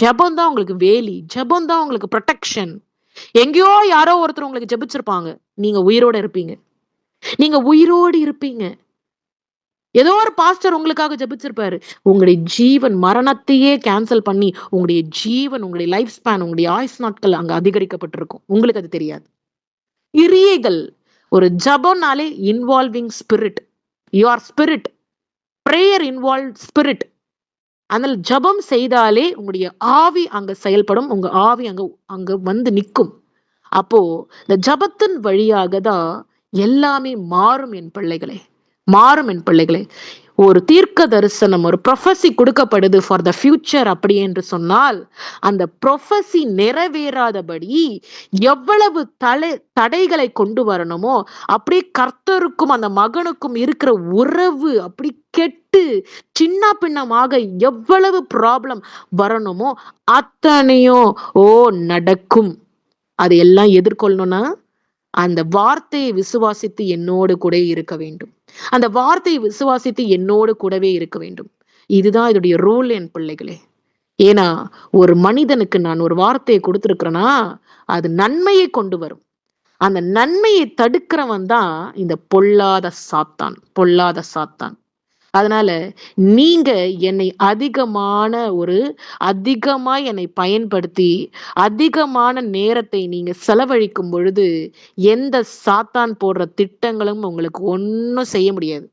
ஜபம் தான் உங்களுக்கு வேலி, ஜபம் தான் உங்களுக்கு ப்ரொடெக்ஷன். எங்கேயோ யாரோ ஒருத்தர் உங்களுக்கு ஜபிச்சிருப்பாங்க, நீங்க உயிரோடு இருப்பீங்க. ஏதோ ஒரு பாஸ்டர் உங்களுக்காக ஜபிச்சிருப்பாரு. உங்களுடைய ஜீவன் மரணத்தையே கேன்சல் பண்ணி உங்களுடைய ஜீவன், உங்களுடைய லைஃப் ஸ்பேன், உங்களுடைய ஆயுஸ் நாட்கள் அங்க அதிகரிக்கப்பட்டிருக்கும். உங்களுக்கு அது தெரியாது. கிரியைகள். ஒரு ஜபம்னாலே involving spirit. Your spirit prayer involve spirit. அதனால ஜபம் செய்தாலே உங்களுடைய ஆவி அங்க செயல்படும். உங்க ஆவி அங்க வந்து நிற்கும். அப்போ இந்த ஜபத்தின் வழியாக தான் எல்லாமே மாறும் என் பிள்ளைகளே. ஒரு தீர்க்க தரிசனம், ஒரு ப்ரொஃபசி கொடுக்கப்படுது ஃபார் த ஃபியூச்சர் அப்படி என்று சொன்னால், அந்த ப்ரொஃபசி நிறைவேறாதபடி எவ்வளவு தடைகளை கொண்டு வரணுமோ, அப்படியே கர்த்தருக்கும் அந்த மகனுக்கும் இருக்கிற உறவு அப்படி கெட்டு சின்ன பின்னமாக எவ்வளவு ப்ராப்ளம் வரணுமோ அத்தனையும் நடக்கும். அது எல்லாம் எதிர்கொள்ளணும்னா அந்த வார்த்தையை விசுவாசித்து என்னோடு கூட இருக்க வேண்டும். அந்த வார்த்தையை விசுவாசித்து என்னோடு கூடவே இருக்க வேண்டும். இதுதான் இதோடைய ரூல் என் பிள்ளைகளே. ஏன்னா ஒரு மனிதனுக்கு நான் ஒரு வார்த்தையை கொடுத்திருக்கிறேன்னா அது நன்மையை கொண்டு வரும். அந்த நன்மையை தடுக்கிறவன் தான் இந்த பொல்லாத சாத்தான். அதனால நீங்க என்னை அதிகமாய் என்னை பயன்படுத்தி அதிகமான நேரத்தை நீங்க செலவழிக்கும் பொழுது எந்த சாத்தான் போடுற திட்டங்களும் உங்களுக்கு ஒன்றும் செய்ய முடியாது.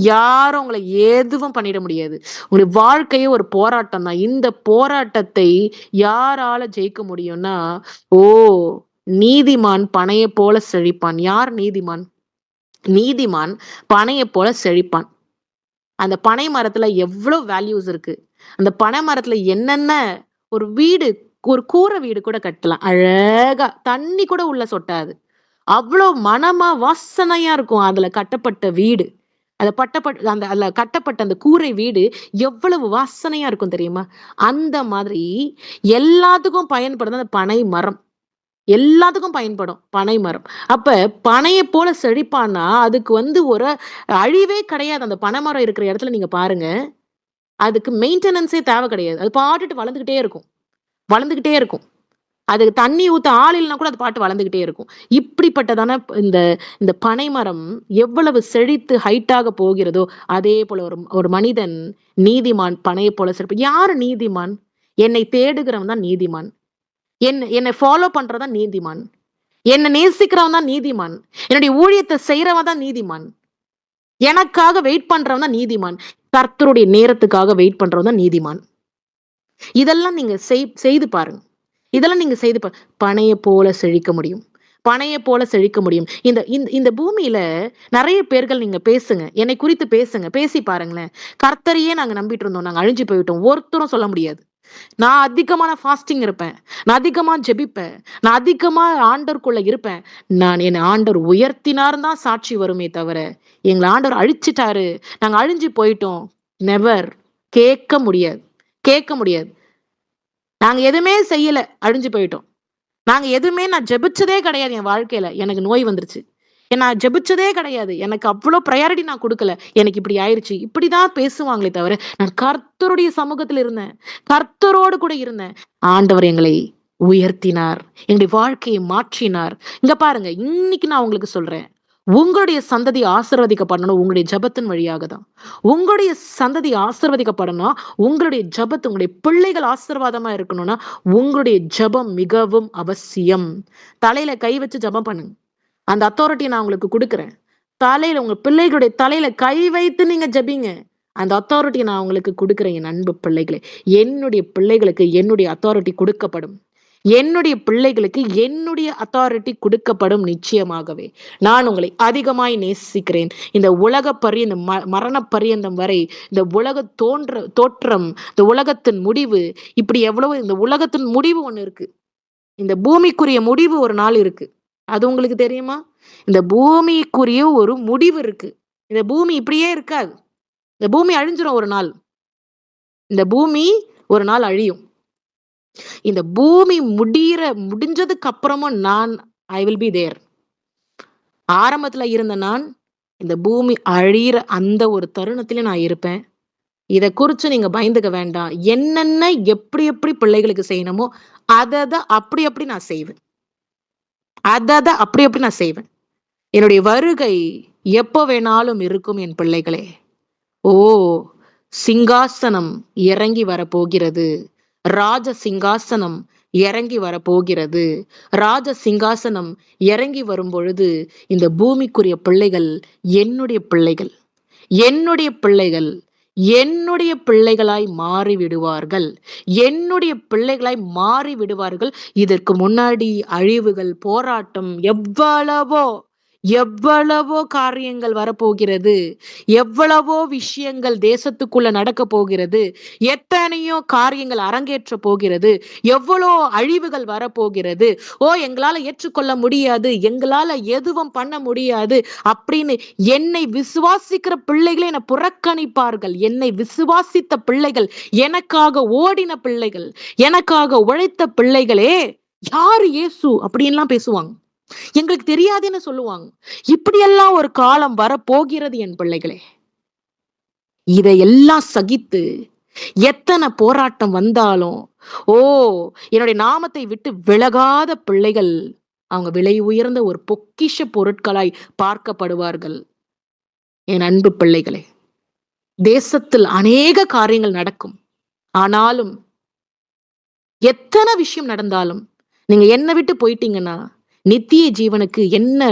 யாரும் உங்களை எதுவும் பண்ணிட முடியாது. உங்களுடைய வாழ்க்கையே ஒரு போராட்டம் தான். இந்த போராட்டத்தை யாரால ஜெயிக்க முடியும்னா நீதிமான் பனையை போல செழிப்பான். யார் நீதிமான்? நீதிமான் பனையை போல செழிப்பான். அந்த பனை மரத்துல எவ்வளவு வேல்யூஸ் இருக்கு. அந்த பனை மரத்துல என்னென்ன ஒரு வீடு, ஒரு கூரை வீடு கூட கட்டலாம். அழகா தண்ணி கூட உள்ள சொட்டாது. அவ்வளவு மனமா வாசனையா இருக்கும் அதுல கட்டப்பட்ட வீடு. அதுல கட்டப்பட்ட அந்த கூரை வீடு எவ்வளவு வாசனையா இருக்கும் தெரியுமா? அந்த மாதிரி எல்லாத்துக்கும் பயன்படுது அந்த பனை மரம். எல்லாத்துக்கும் பயன்படும் பனை மரம். அப்ப பனையை போல செழிப்பான்னா அதுக்கு ஒரு அழிவே கிடையாது. அந்த பனை மரம் இருக்கிற இடத்துல நீங்க பாருங்க, அதுக்கு மெயின்டெனன்ஸே தேவை கிடையாது. அது பாட்டுட்டு வளர்ந்துகிட்டே இருக்கும். அதுக்கு தண்ணி ஊத்த ஆள் இல்லைன்னா கூட அது பாட்டு வளர்ந்துகிட்டே இருக்கும். இப்படிப்பட்டதான இந்த பனை மரம் எவ்வளவு செழித்து ஹைட்டாக போகிறதோ அதே போல ஒரு மனிதன் நீதிமான் பனையை போல செழிப்பு. யாரு நீதிமான்? என்னை தேடுகிறவன் தான் நீதிமான். என்னை ஃபாலோ பண்றதான் நீதிமான். என்னை நேசிக்கிறவன் தான் நீதிமான். என்னுடைய ஊழியத்தை செய்யறவன் தான் நீதிமான். எனக்காக வெயிட் பண்றவன் தான் நீதிமான். கர்த்தருடைய நேரத்துக்காக வெயிட் பண்றவன் தான் நீதிமான். இதெல்லாம் நீங்க செய்து பாருங்க. பனையை போல செழிக்க முடியும். இந்த பூமியில நிறைய பேர்கள் நீங்க பேசுங்க, என்னை குறித்து பேசுங்க, பேசி பாருங்களேன். கர்த்தரையே நாங்க நம்பிட்டு இருந்தோம், நாங்க அழிஞ்சு போயிட்டோம். ஒருத்தரும் சொல்ல முடியாது. நான் அதிகமான ஃபாஸ்டிங் இருப்பேன், நான் அதிகமா ஜெபிப்பேன், நான் அதிகமா ஆண்டவருக்குள்ள இருப்பேன். என்னை ஆண்டவர் உயர்த்தினார் தான் சாட்சி வருமே தவிர எங்களை ஆண்டவர் அழிச்சிட்டாரு, நாங்க அழிஞ்சு போயிட்டோம், நெவர். கேட்க முடியாது. நாங்க எதுவுமே செய்யல, அழிஞ்சு போயிட்டோம். நான் ஜெபிச்சதே கிடையாது. என் வாழ்க்கையில எனக்கு நோய் வந்துருச்சு, நான் ஜெபிச்சதே கிடையாது, எனக்கு அவ்வளவு ப்ரையாரிட்டி நான் கொடுக்கல, எனக்கு இப்படி ஆயிடுச்சு, இப்படிதான் பேசுவாங்களே தவிர நான் கர்த்தருடைய சமூகத்துல இருந்தேன், கர்த்தரோடு கூட இருந்தேன். ஆண்டவர் எங்களை உயர்த்தினார், எங்களுடைய வாழ்க்கையை மாற்றினார். இங்க பாருங்க, இன்னைக்கு நான் உங்களுக்கு சொல்றேன், உங்களுடைய சந்ததி ஆசீர்வதிக்கப்படணும் உங்களுடைய ஜெபத்தின் வழியாக தான். உங்களுடைய சந்ததி ஆசீர்வதிக்கப்படணும் உங்களுடைய ஜெபத்து, உங்களுடைய பிள்ளைகள் ஆசீர்வாதமா இருக்கணும்னா உங்களுடைய ஜெபம் மிகவும் அவசியம். தலையில கை வச்சு ஜெபம் பண்ணுங்க. அந்த அத்தாரிட்டி நான் உங்களுக்கு கொடுக்குறேன். உங்க பிள்ளைகளுடைய தலையில கை வைத்து நீங்க ஜெபிங்க. அந்த அத்தாரிட்டி நான் உங்களுக்கு கொடுக்குறேன். என் அன்பு பிள்ளைகளே, என்னுடைய பிள்ளைகளுக்கு என்னுடைய அத்தாரிட்டி கொடுக்கப்படும். என்னுடைய பிள்ளைகளுக்கு என்னுடைய அத்தாரிட்டி கொடுக்கப்படும். நிச்சயமாகவே நான் உங்களை அதிகமாய் நேசிக்கிறேன். இந்த உலக இந்த மரண பரியந்தம் வரை, இந்த உலக தோற்றம், இந்த உலகத்தின் முடிவு, இப்படி எவ்வளவு, இந்த உலகத்தின் முடிவு ஒண்ணு இருக்கு, இந்த பூமிக்குரிய முடிவு ஒரு நாள் இருக்கு. அது உங்களுக்கு தெரியுமா? இந்த பூமிக்குரிய ஒரு முடிவு இருக்கு. இந்த பூமி இப்படியே இருக்காது. இந்த பூமி அழிஞ்சிரும் ஒரு நாள். இந்த பூமி ஒரு நாள் அழியும். இந்த பூமி முடிஞ்சதுக்கு அப்புறமும் ஐ வில் பி தேர். ஆரம்பத்துல இருந்த நான் இந்த பூமி அழியிற அந்த ஒரு தருணத்திலே நான் இருப்பேன். இதை குறிச்சு நீங்க பயந்துக்க வேண்டாம். என்னென்ன எப்படி பிள்ளைகளுக்கு செய்யணுமோ அதை அப்படி நான் செய்வேன். அப்படி நான் செய்வேன். என்னுடைய வருகை எப்போ வேணாலும் இருக்கும் என் பிள்ளைகளே. சிங்காசனம் இறங்கி வரப்போகிறது. ராஜ சிங்காசனம் இறங்கி வரப்போகிறது. ராஜ சிங்காசனம் இறங்கி வரும் பொழுது இந்த பூமிக்குரிய பிள்ளைகள் என்னுடைய பிள்ளைகளாய் மாறிவிடுவார்கள். இதற்கு முன்னாடி அழிவுகள், போராட்டம் எவ்வளவோ எவ்வளவோ காரியங்கள் வரப்போகிறது, எவ்வளவோ விஷயங்கள் தேசத்துக்குள்ள நடக்க போகிறது, எத்தனையோ காரியங்கள் அரங்கேற்ற போகிறது, எவ்வளோ அழிவுகள் வரப்போகிறது. எங்களால ஏற்றுக்கொள்ள முடியாது, எங்களால எதுவும் பண்ண முடியாது அப்படின்னு என்னை விசுவாசிக்கிற பிள்ளைகளை என்னை புறக்கணிப்பார்கள். என்னை விசுவாசித்த பிள்ளைகள், எனக்காக ஓடின பிள்ளைகள், எனக்காக உழைத்த பிள்ளைகளே, யாரு இயேசு அப்படின்லாம் பேசுவாங்க. எங்களுக்கு தெரியாதுன்னு சொல்லுவாங்க. இப்படியெல்லாம் ஒரு காலம் வரப்போகிறது என் பிள்ளைகளே. இதையெல்லாம் சகித்து எத்தனை போராட்டம் வந்தாலும் என்னுடைய நாமத்தை விட்டு விலகாத பிள்ளைகள் அவங்க விலை உயர்ந்த ஒரு பொக்கிஷ பொருட்களாய் பார்க்கப்படுவார்கள். என் அன்பு பிள்ளைகளே, தேசத்தில் அநேக காரியங்கள் நடக்கும். ஆனாலும் எத்தனை விஷயம் நடந்தாலும் நீங்க என்னை விட்டு போயிட்டீங்கன்னா நித்திய ஜீவனுக்கு என்ன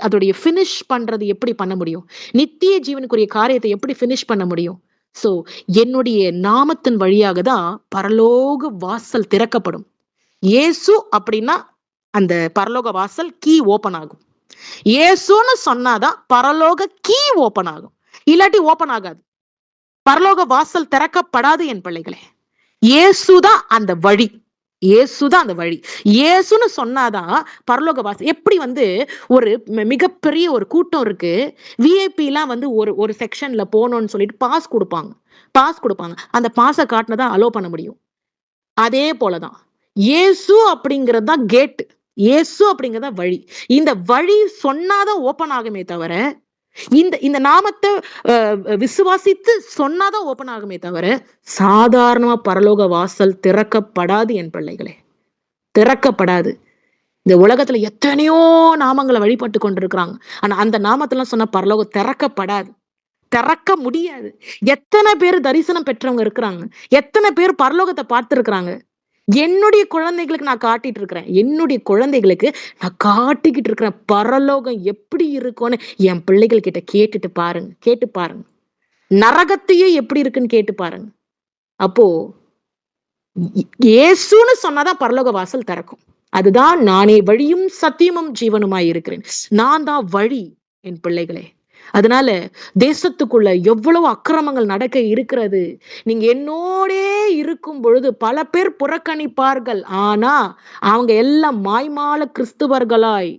அதோடைய பினிஷ் பண்றது எப்படி பண்ண முடியும்? நித்திய ஜீவனுக்குரிய காரியத்தை எப்படி பினிஷ் பண்ண முடியும்? சோ என்னுடைய நாமத்தின் வழியாக தான் பரலோக வாசல் திறக்கப்படும். இயேசு அப்படின்னா அந்த பரலோக வாசல் கீ ஓபன் ஆகும். இயேசுன்னு சொன்னாதான் பரலோக கீ ஓபன் ஆகும். இல்லாட்டி ஓபன் ஆகாது. பரலோக வாசல் திறக்கப்படாது என் பிள்ளைகளே. இயேசுதான் அந்த வழி. இயேசுதான் அந்த வழி. இயேசுன்னு சொன்னாதான் பரலோக வாசல். எப்படி ஒரு மிகப்பெரிய ஒரு கூட்டம் இருக்கு, விஐபி எல்லாம் ஒரு செக்ஷன்ல போகணும்னு சொல்லிட்டு பாஸ் கொடுப்பாங்க. அந்த பாஸை காட்டினதான் அலோ பண்ண முடியும். அதே போலதான் இயேசு அப்படிங்கிறது தான் கேட். இயேசு அப்படிங்கிறதா வழி. இந்த வழி சொன்னாதான் ஓபன் ஆகுமே தவிர, இந்த நாமத்தை விசுவாசித்து சொன்னாதான் ஓபன் ஆகுமே தவிர, சாதாரணமா பரலோக வாசல் திறக்கப்படாது என் பிள்ளைகளே, திறக்கப்படாது. இந்த உலகத்துல எத்தனையோ நாமங்களை வழிபட்டு கொண்டிருக்கிறாங்க. ஆனா அந்த நாமத்தெல்லாம் சொன்னா பரலோகம் திறக்கப்படாது, திறக்க முடியாது. எத்தனை பேர் தரிசனம் பெற்றவங்க இருக்கிறாங்க, எத்தனை பேர் பரலோகத்தை பார்த்திருக்கிறாங்க. என்னுடைய குழந்தைகளுக்கு நான் காட்டிட்டு இருக்கிறேன். என்னுடைய குழந்தைகளுக்கு நான் காட்டிக்கிட்டு இருக்கிறேன் பரலோகம் எப்படி இருக்கும்னு. என் பிள்ளைகள் கிட்ட கேட்டு பாருங்க. நரகத்தையே எப்படி இருக்குன்னு கேட்டு பாருங்க. அப்போ இயேசுன்னு சொன்னாதான் பரலோக வாசல் திறக்கும். அதுதான் நானே வழியும் சத்தியமும் ஜீவனுமாய் இருக்கிறேன். நான் தான் வழி என் பிள்ளைகளே. அதனால தேசத்துக்குள்ள எவ்வளவு அக்கிரமங்கள் நடக்க இருக்கிறது. நீங்க என்னோடே இருக்கும் பொழுது பல பேர் புறக்கணிப்பார்கள். ஆனா அவங்க எல்லாம் மாய்மால கிறிஸ்துவர்களாய்,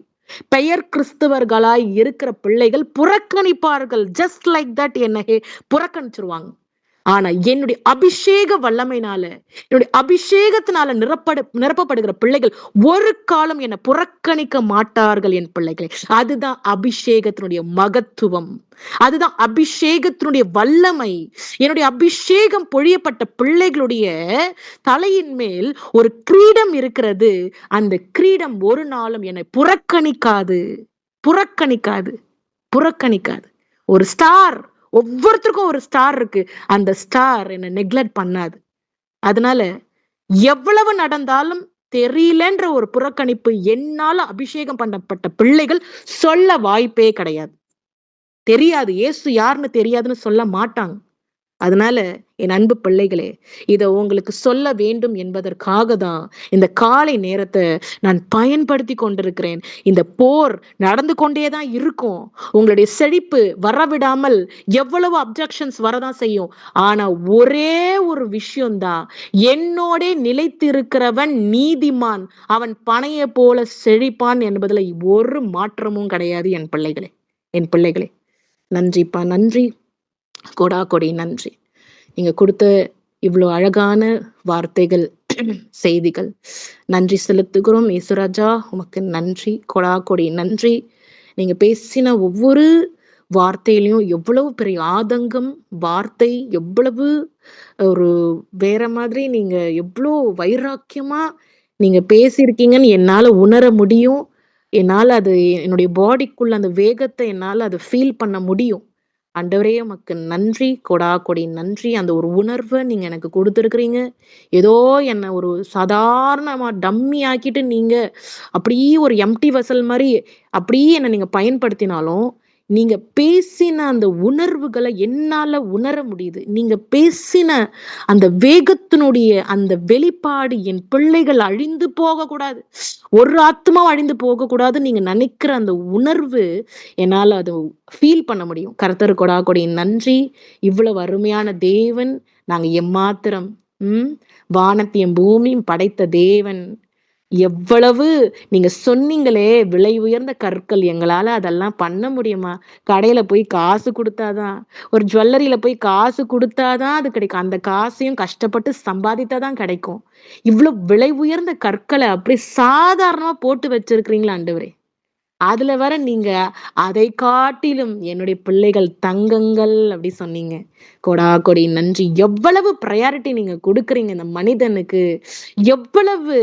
பெயர் கிறிஸ்துவர்களாய் இருக்கிற பிள்ளைகள் புறக்கணிப்பார்கள். ஜஸ்ட் லைக் தட் என்னை புறக்கணிச்சிருவாங்க. ஆனா என்னுடைய அபிஷேக வல்லமையினால, என்னுடைய அபிஷேகத்தினால நிரப்பப்படுகிற பிள்ளைகள் ஒரு காலம் என்னை புறக்கணிக்க மாட்டார்கள் என் பிள்ளைகளை. அதுதான் அபிஷேகத்தினுடைய மகத்துவம், அதுதான் அபிஷேகத்தினுடைய வல்லமை. என்னுடைய அபிஷேகம் பொழியப்பட்ட பிள்ளைகளுடைய தலையின் மேல் ஒரு கிரீடம் இருக்கிறது. அந்த கிரீடம் ஒரு நாளும் என்னை புறக்கணிக்காது. ஒரு ஸ்டார், ஒவ்வொருத்தருக்கும் ஒரு ஸ்டார் இருக்கு. அந்த ஸ்டார் என்ன நெக்லெக்ட் பண்ணாது. அதனால எவ்வளவு நடந்தாலும் தெரியலன்ற ஒரு புறக்கணிப்பு என்னால அபிஷேகம் பண்ணப்பட்ட பிள்ளைகள் சொல்ல வாய்ப்பே கிடையாது. தெரியாது, இயேசு யாருன்னு தெரியாதுன்னு சொல்ல மாட்டாங்க. அதனால என் அன்பு பிள்ளைகளே, இதை உங்களுக்கு சொல்ல வேண்டும் என்பதற்காக தான் இந்த காலை நேரத்தை நான் பயன்படுத்தி கொண்டிருக்கிறேன். இந்த போர் நடந்து கொண்டேதான் இருக்கும். உங்களுடைய செழிப்பு வரவிடாமல் எவ்வளவு அப்ஜெக்ஷன்ஸ் வரதான் செய்யும். ஆனா ஒரே ஒரு விஷயம்தான், என்னோட நிலைத்திருக்கிறவன் நீதிமான், அவன் பனையை போல செழிப்பான் என்பதுல ஒரு மாற்றமும் கிடையாது என் பிள்ளைகளே. நன்றிப்பா, நன்றி, கொடி நன்றி. நீங்க கொடுத்த இவ்வளோ அழகான வார்த்தைகள், செய்திகள், நன்றி செலுத்துகிறோம். ஈசுராஜா உமக்கு நன்றி, கொடி நன்றி. நீங்க பேசின ஒவ்வொரு வார்த்தையிலையும் எவ்வளவு பெரிய ஆதங்கம், வார்த்தை எவ்வளவு ஒரு வேற மாதிரி, நீங்க எவ்வளோ வைராக்கியமா நீங்க பேசியிருக்கீங்கன்னு என்னால உணர முடியும். என்னால அது என்னுடைய பாடிக்குள்ள அந்த வேகத்தை என்னால அதை ஃபீல் பண்ண முடியும். ஆண்டவரே உமக்கு நன்றி, கொடி நன்றி. அந்த ஒரு உணர்வை நீங்க எனக்கு கொடுத்துருக்கிறீங்க. ஏதோ என்ன ஒரு சாதாரணமா டம்மி ஆக்கிட்டு நீங்க அப்படியே ஒரு எம்டி வெசல் மாதிரி அப்படியே என்னை நீங்க பயன்படுத்தினாலும் நீங்க பேசின அந்த உணர்வுகளை என்னால உணர முடியுது. நீங்க பேசின அந்த வேகத்தினுடைய அந்த வெளிப்பாடு, என் பிள்ளைகள் அழிந்து போகக்கூடாது, ஒரு ஆத்துமாவும் அழிந்து போகக்கூடாதுன்னு நீங்க நினைக்கிற அந்த உணர்வு என்னால அது ஃபீல் பண்ண முடியும். கர்த்தர் கொடாகொடி நன்றி. இவ்வளவு அருமையான தேவன் நாங்க எம்மாத்திரம் வானத்தையும் பூமியும் படைத்த தேவன். எவ்வளவு நீங்க சொன்னீங்களே, விலை உயர்ந்த கற்கள், எங்களால அதெல்லாம் பண்ண முடியுமா? கடையில போய் காசு குடுத்தாதான், ஒரு ஜுவல்லரியில போய் காசு குடுத்தாதான் அது கிடைக்கும். அந்த காசையும் கஷ்டப்பட்டு சம்பாதித்தாதான் கிடைக்கும். இவ்வளவு விலை உயர்ந்த கற்களை அப்படி சாதாரணமா போட்டு வச்சிருக்கிறீங்களா ஆண்டவரே? அதுல வர நீங்க அதை காட்டிலும் என்னுடைய பிள்ளைகள் தங்கங்கள் அப்படி சொன்னீங்க. கொடி நன்றி. எவ்வளவு ப்ரையாரிட்டி நீங்க கொடுக்குறீங்க இந்த மனிதனுக்கு. எவ்வளவு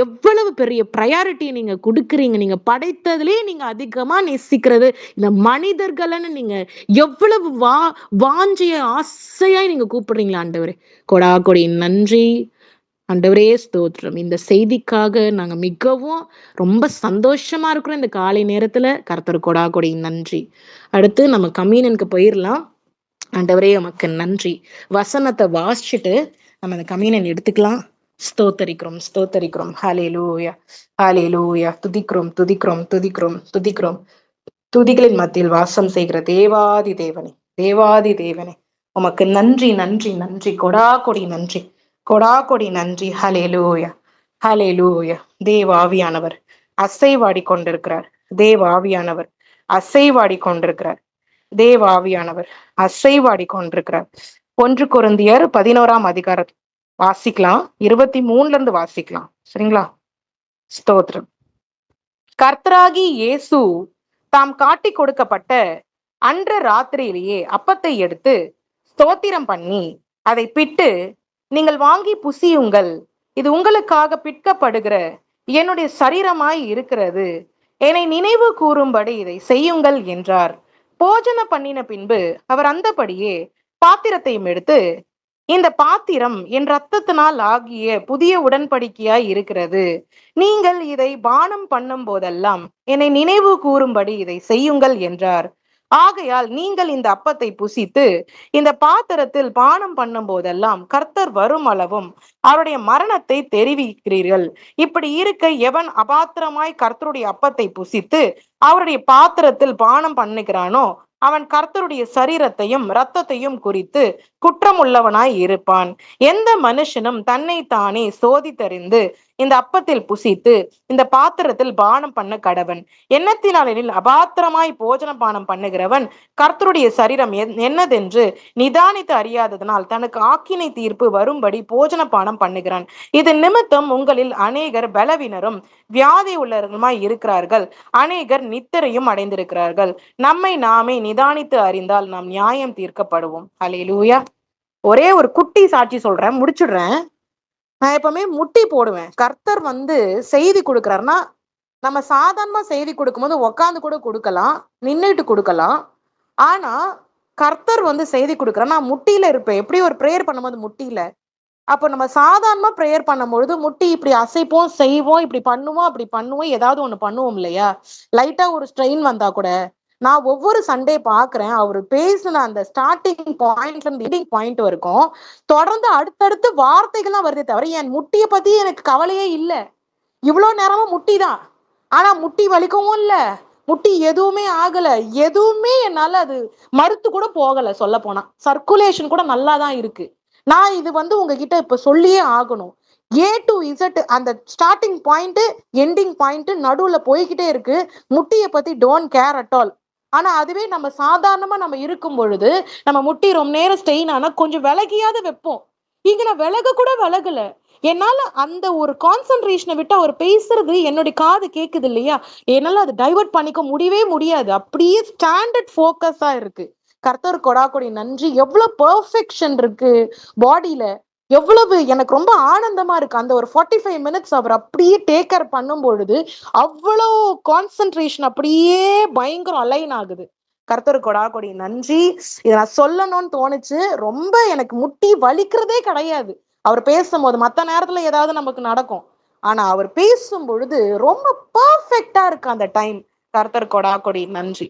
எவ்வளவு பெரிய ப்ரையாரிட்டி நீங்க கொடுக்குறீங்க. நீங்க படைத்ததுலயே நீங்க அதிகமா நேசிக்கிறது இந்த மனிதர்கள்னு நீங்க எவ்வளவு வாஞ்சிய ஆசையா நீங்க கூப்பிடுறீங்களா ஆண்டவரே. கொடி நன்றி. ஆண்டவரே ஸ்தோத்திரம். இந்த செய்திக்காக நாங்க மிகவும் ரொம்ப சந்தோஷமா இருக்கிறோம் இந்த காலை நேரத்துல. கர்த்தர் கொடி நன்றி. அடுத்து நம்ம கம்யூனியனுக்கு போயிடலாம். ஆண்டவரே உமக்கு நன்றி. வசனத்தை வாசிச்சுட்டு நம்ம அந்த கம்யூனியன் எடுத்துக்கலாம். ஸ்தோத்தரிக்கிறோம் ஸ்தோத்தரிக்கிறோம். ஹல்லேலூயா ஹல்லேலூயா. துதிக்கிறோம் துதிக்கிறோம் துதிக்கிறோம் துதிக்கிறோம். துதிகளின் மத்தியில் வாசம் செய்கிற தேவாதி தேவனே, தேவாதி தேவனே, உமக்கு நன்றி நன்றி நன்றி. கொடி நன்றி, கொடி நன்றி. ஹல்லேலூயா ஹல்லேலூயா. தேவாவியானவர் அசைவாடி கொண்டிருக்கிறார். தேவாவியானவர் அசைவாடி கொண்டிருக்கிறார். தேவாவியானவர் அசைவாடி கொண்டிருக்கிறார். 1 கொரிந்தியர் 11ஆம் அதிகாரம் வாசிக்கலாம். 23ல இருந்து வாசிக்கலாம். சரிங்களா? ஸ்தோத்திரம். கர்த்தராகி இயேசு தாம் காட்டி கொடுக்கப்பட்ட அன்று ராத்திரியிலேயே அப்பத்தை எடுத்து ஸ்தோத்திரம் பண்ணி அதை பிட்டு, நீங்கள் வாங்கி புசியுங்கள், இது உங்களுக்காக பிற்கப்படுகிற என்னுடைய சரீரமாய் இருக்கிறது, என்னை நினைவு கூறும்படி இதை செய்யுங்கள் என்றார். போஜன பண்ணின பின்பு அவர் அந்தபடியே பாத்திரத்தையும் எடுத்து, இந்த பாத்திரம் என் இரத்தத்தினால் ஆகிய புதிய உடன்படிக்கையாய் இருக்கிறது, நீங்கள் இதை பானம் பண்ணும் போதெல்லாம் என்னை நினைவு கூறும்படி இதை செய்யுங்கள் என்றார். ஆகையால் நீங்கள் இந்த அப்பத்தை புசித்து இந்த பாத்திரத்தில் பானம் பண்ணும் போதெல்லாம் கர்த்தர் வரும் அளவும் அவருடைய மரணத்தை தெரிவிக்கிறீர்கள். இப்படி இருக்க எவன் அபாத்திரமாய் கர்த்தருடைய அப்பத்தை புசித்து அவருடைய பாத்திரத்தில் பானம் பண்ணுகிறானோ அவன் கர்த்தருடைய சரீரத்தையும் இரத்தத்தையும் குறித்து குற்றம் உள்ளவனாய் இருப்பான். எந்த மனுஷனும் தன்னை தானே சோதித்தறிந்து இந்த அப்பத்தில் புசித்து இந்த பாத்திரத்தில் பானம் பண்ண கடவன். எண்ணத்தினாலெனில் அபாத்திரமாய் போஜன பானம் பண்ணுகிறவன் கர்த்தருடைய சரீரம் என்னதென்று நிதானித்து அறியாததனால் தனக்கு ஆக்கினை தீர்ப்பு வரும்படி போஜன பானம் பண்ணுகிறான். இது நிமித்தம் உங்களில் அநேகர் பலவீனரும் வியாதி உள்ளவர்களுமாய் இருக்கிறார்கள், அநேகர் நித்திரையும் அடைந்திருக்கிறார்கள். நம்மை நாமே நிதானித்து அறிந்தால் நாம் நியாயம் தீர்க்கப்படுவோம். ஹல்லேலூயா. ஒரே ஒரு குட்டி சாட்சி சொல்றேன், முடிச்சுடுறேன். நான் எப்பவுமே முட்டி போடுவேன். கர்த்தர் செய்தி கொடுக்குறாருன்னா, நம்ம சாதாரணமா செய்தி கொடுக்கும்போது உக்காந்து கூட கொடுக்கலாம், நின்றுட்டு கொடுக்கலாம். ஆனா கர்த்தர் செய்தி கொடுக்குறா, நான் முட்டியில இருப்பேன். எப்படி ஒரு ப்ரேயர் பண்ணும்போது முட்டியில, அப்போ நம்ம சாதாரணமா ப்ரேயர் பண்ணும்பொழுது முட்டி இப்படி அசைப்போம், செய்வோம், இப்படி பண்ணுவோம், அப்படி பண்ணுவோம், ஏதாவது ஒண்ணு பண்ணுவோம் இல்லையா? லைட்டா ஒரு ஸ்ட்ரெயின் வந்தா கூட நான் ஒவ்வொரு சண்டே பாக்குறேன், அவரு பேசின அந்த ஸ்டார்டிங் பாயிண்ட்ல இருந்து எண்டிங் பாயிண்ட் வரைக்கும் தொடர்ந்து அடுத்தடுத்து வார்த்தைகள்லாம் வருதே தவிர என் முட்டியை பத்தி எனக்கு கவலையே இல்லை. இவ்வளவு நேரமும் முட்டி தான். ஆனா முட்டி வலிக்கவும் இல்லை, முட்டி எதுவுமே ஆகல, எதுவுமே என்னால அது மறுத்து கூட போகல. சொல்ல போனா சர்க்குலேஷன் கூட நல்லா தான் இருக்கு. நான் இது உங்ககிட்ட இப்ப சொல்லியே ஆகணும். A to Z அந்த ஸ்டார்டிங் பாயிண்ட் எண்டிங் பாயிண்ட் நடுவுல போய்கிட்டே இருக்கு. முட்டியை பத்தி டோன்ட் கேர் அட் ஆல். ஆனா அதுவே நம்ம சாதாரணமா நம்ம இருக்கும் பொழுது நம்ம முட்டி ரொம்ப நேரம் ஸ்டெயின் ஆனா கொஞ்சம் விலகியாவது வைப்போம். இங்க நான் விலக கூட விலகல. என்னால அந்த ஒரு கான்சென்ட்ரேஷனை விட்டு அவர் பேசுறது என்னுடைய காது கேக்குது இல்லையா, என்னால அது டைவர்ட் பண்ணிக்க முடியவே முடியாது. அப்படியே ஸ்டாண்டர்ட் ஃபோக்கஸா இருக்கு. கர்த்தர் கொடி நன்றி. எவ்வளவு பெர்ஃபெக்ஷன் இருக்கு பாடியில, எவ்வளவு எனக்கு ரொம்ப ஆனந்தமா இருக்கு. அந்த ஒரு 45 மினிட்ஸ் அவர் அப்படியே டேக் கேர் பண்ணும் பொழுது அவ்வளோ கான்சென்ட்ரேஷன் அப்படியே பயங்கரம் அலைன் ஆகுது. கர்த்தர் கொடி நன்றி. இதை நான் சொல்லணும்னு தோணுச்சு. ரொம்ப எனக்கு முட்டி வலிக்கிறதே கிடையாது அவர் பேசும்போது. மற்ற நேரத்துல ஏதாவது நமக்கு நடக்கும், ஆனா அவர் பேசும் பொழுது ரொம்ப பெர்ஃபெக்டா இருக்கு அந்த டைம். கர்த்தர் கொடி நன்றி.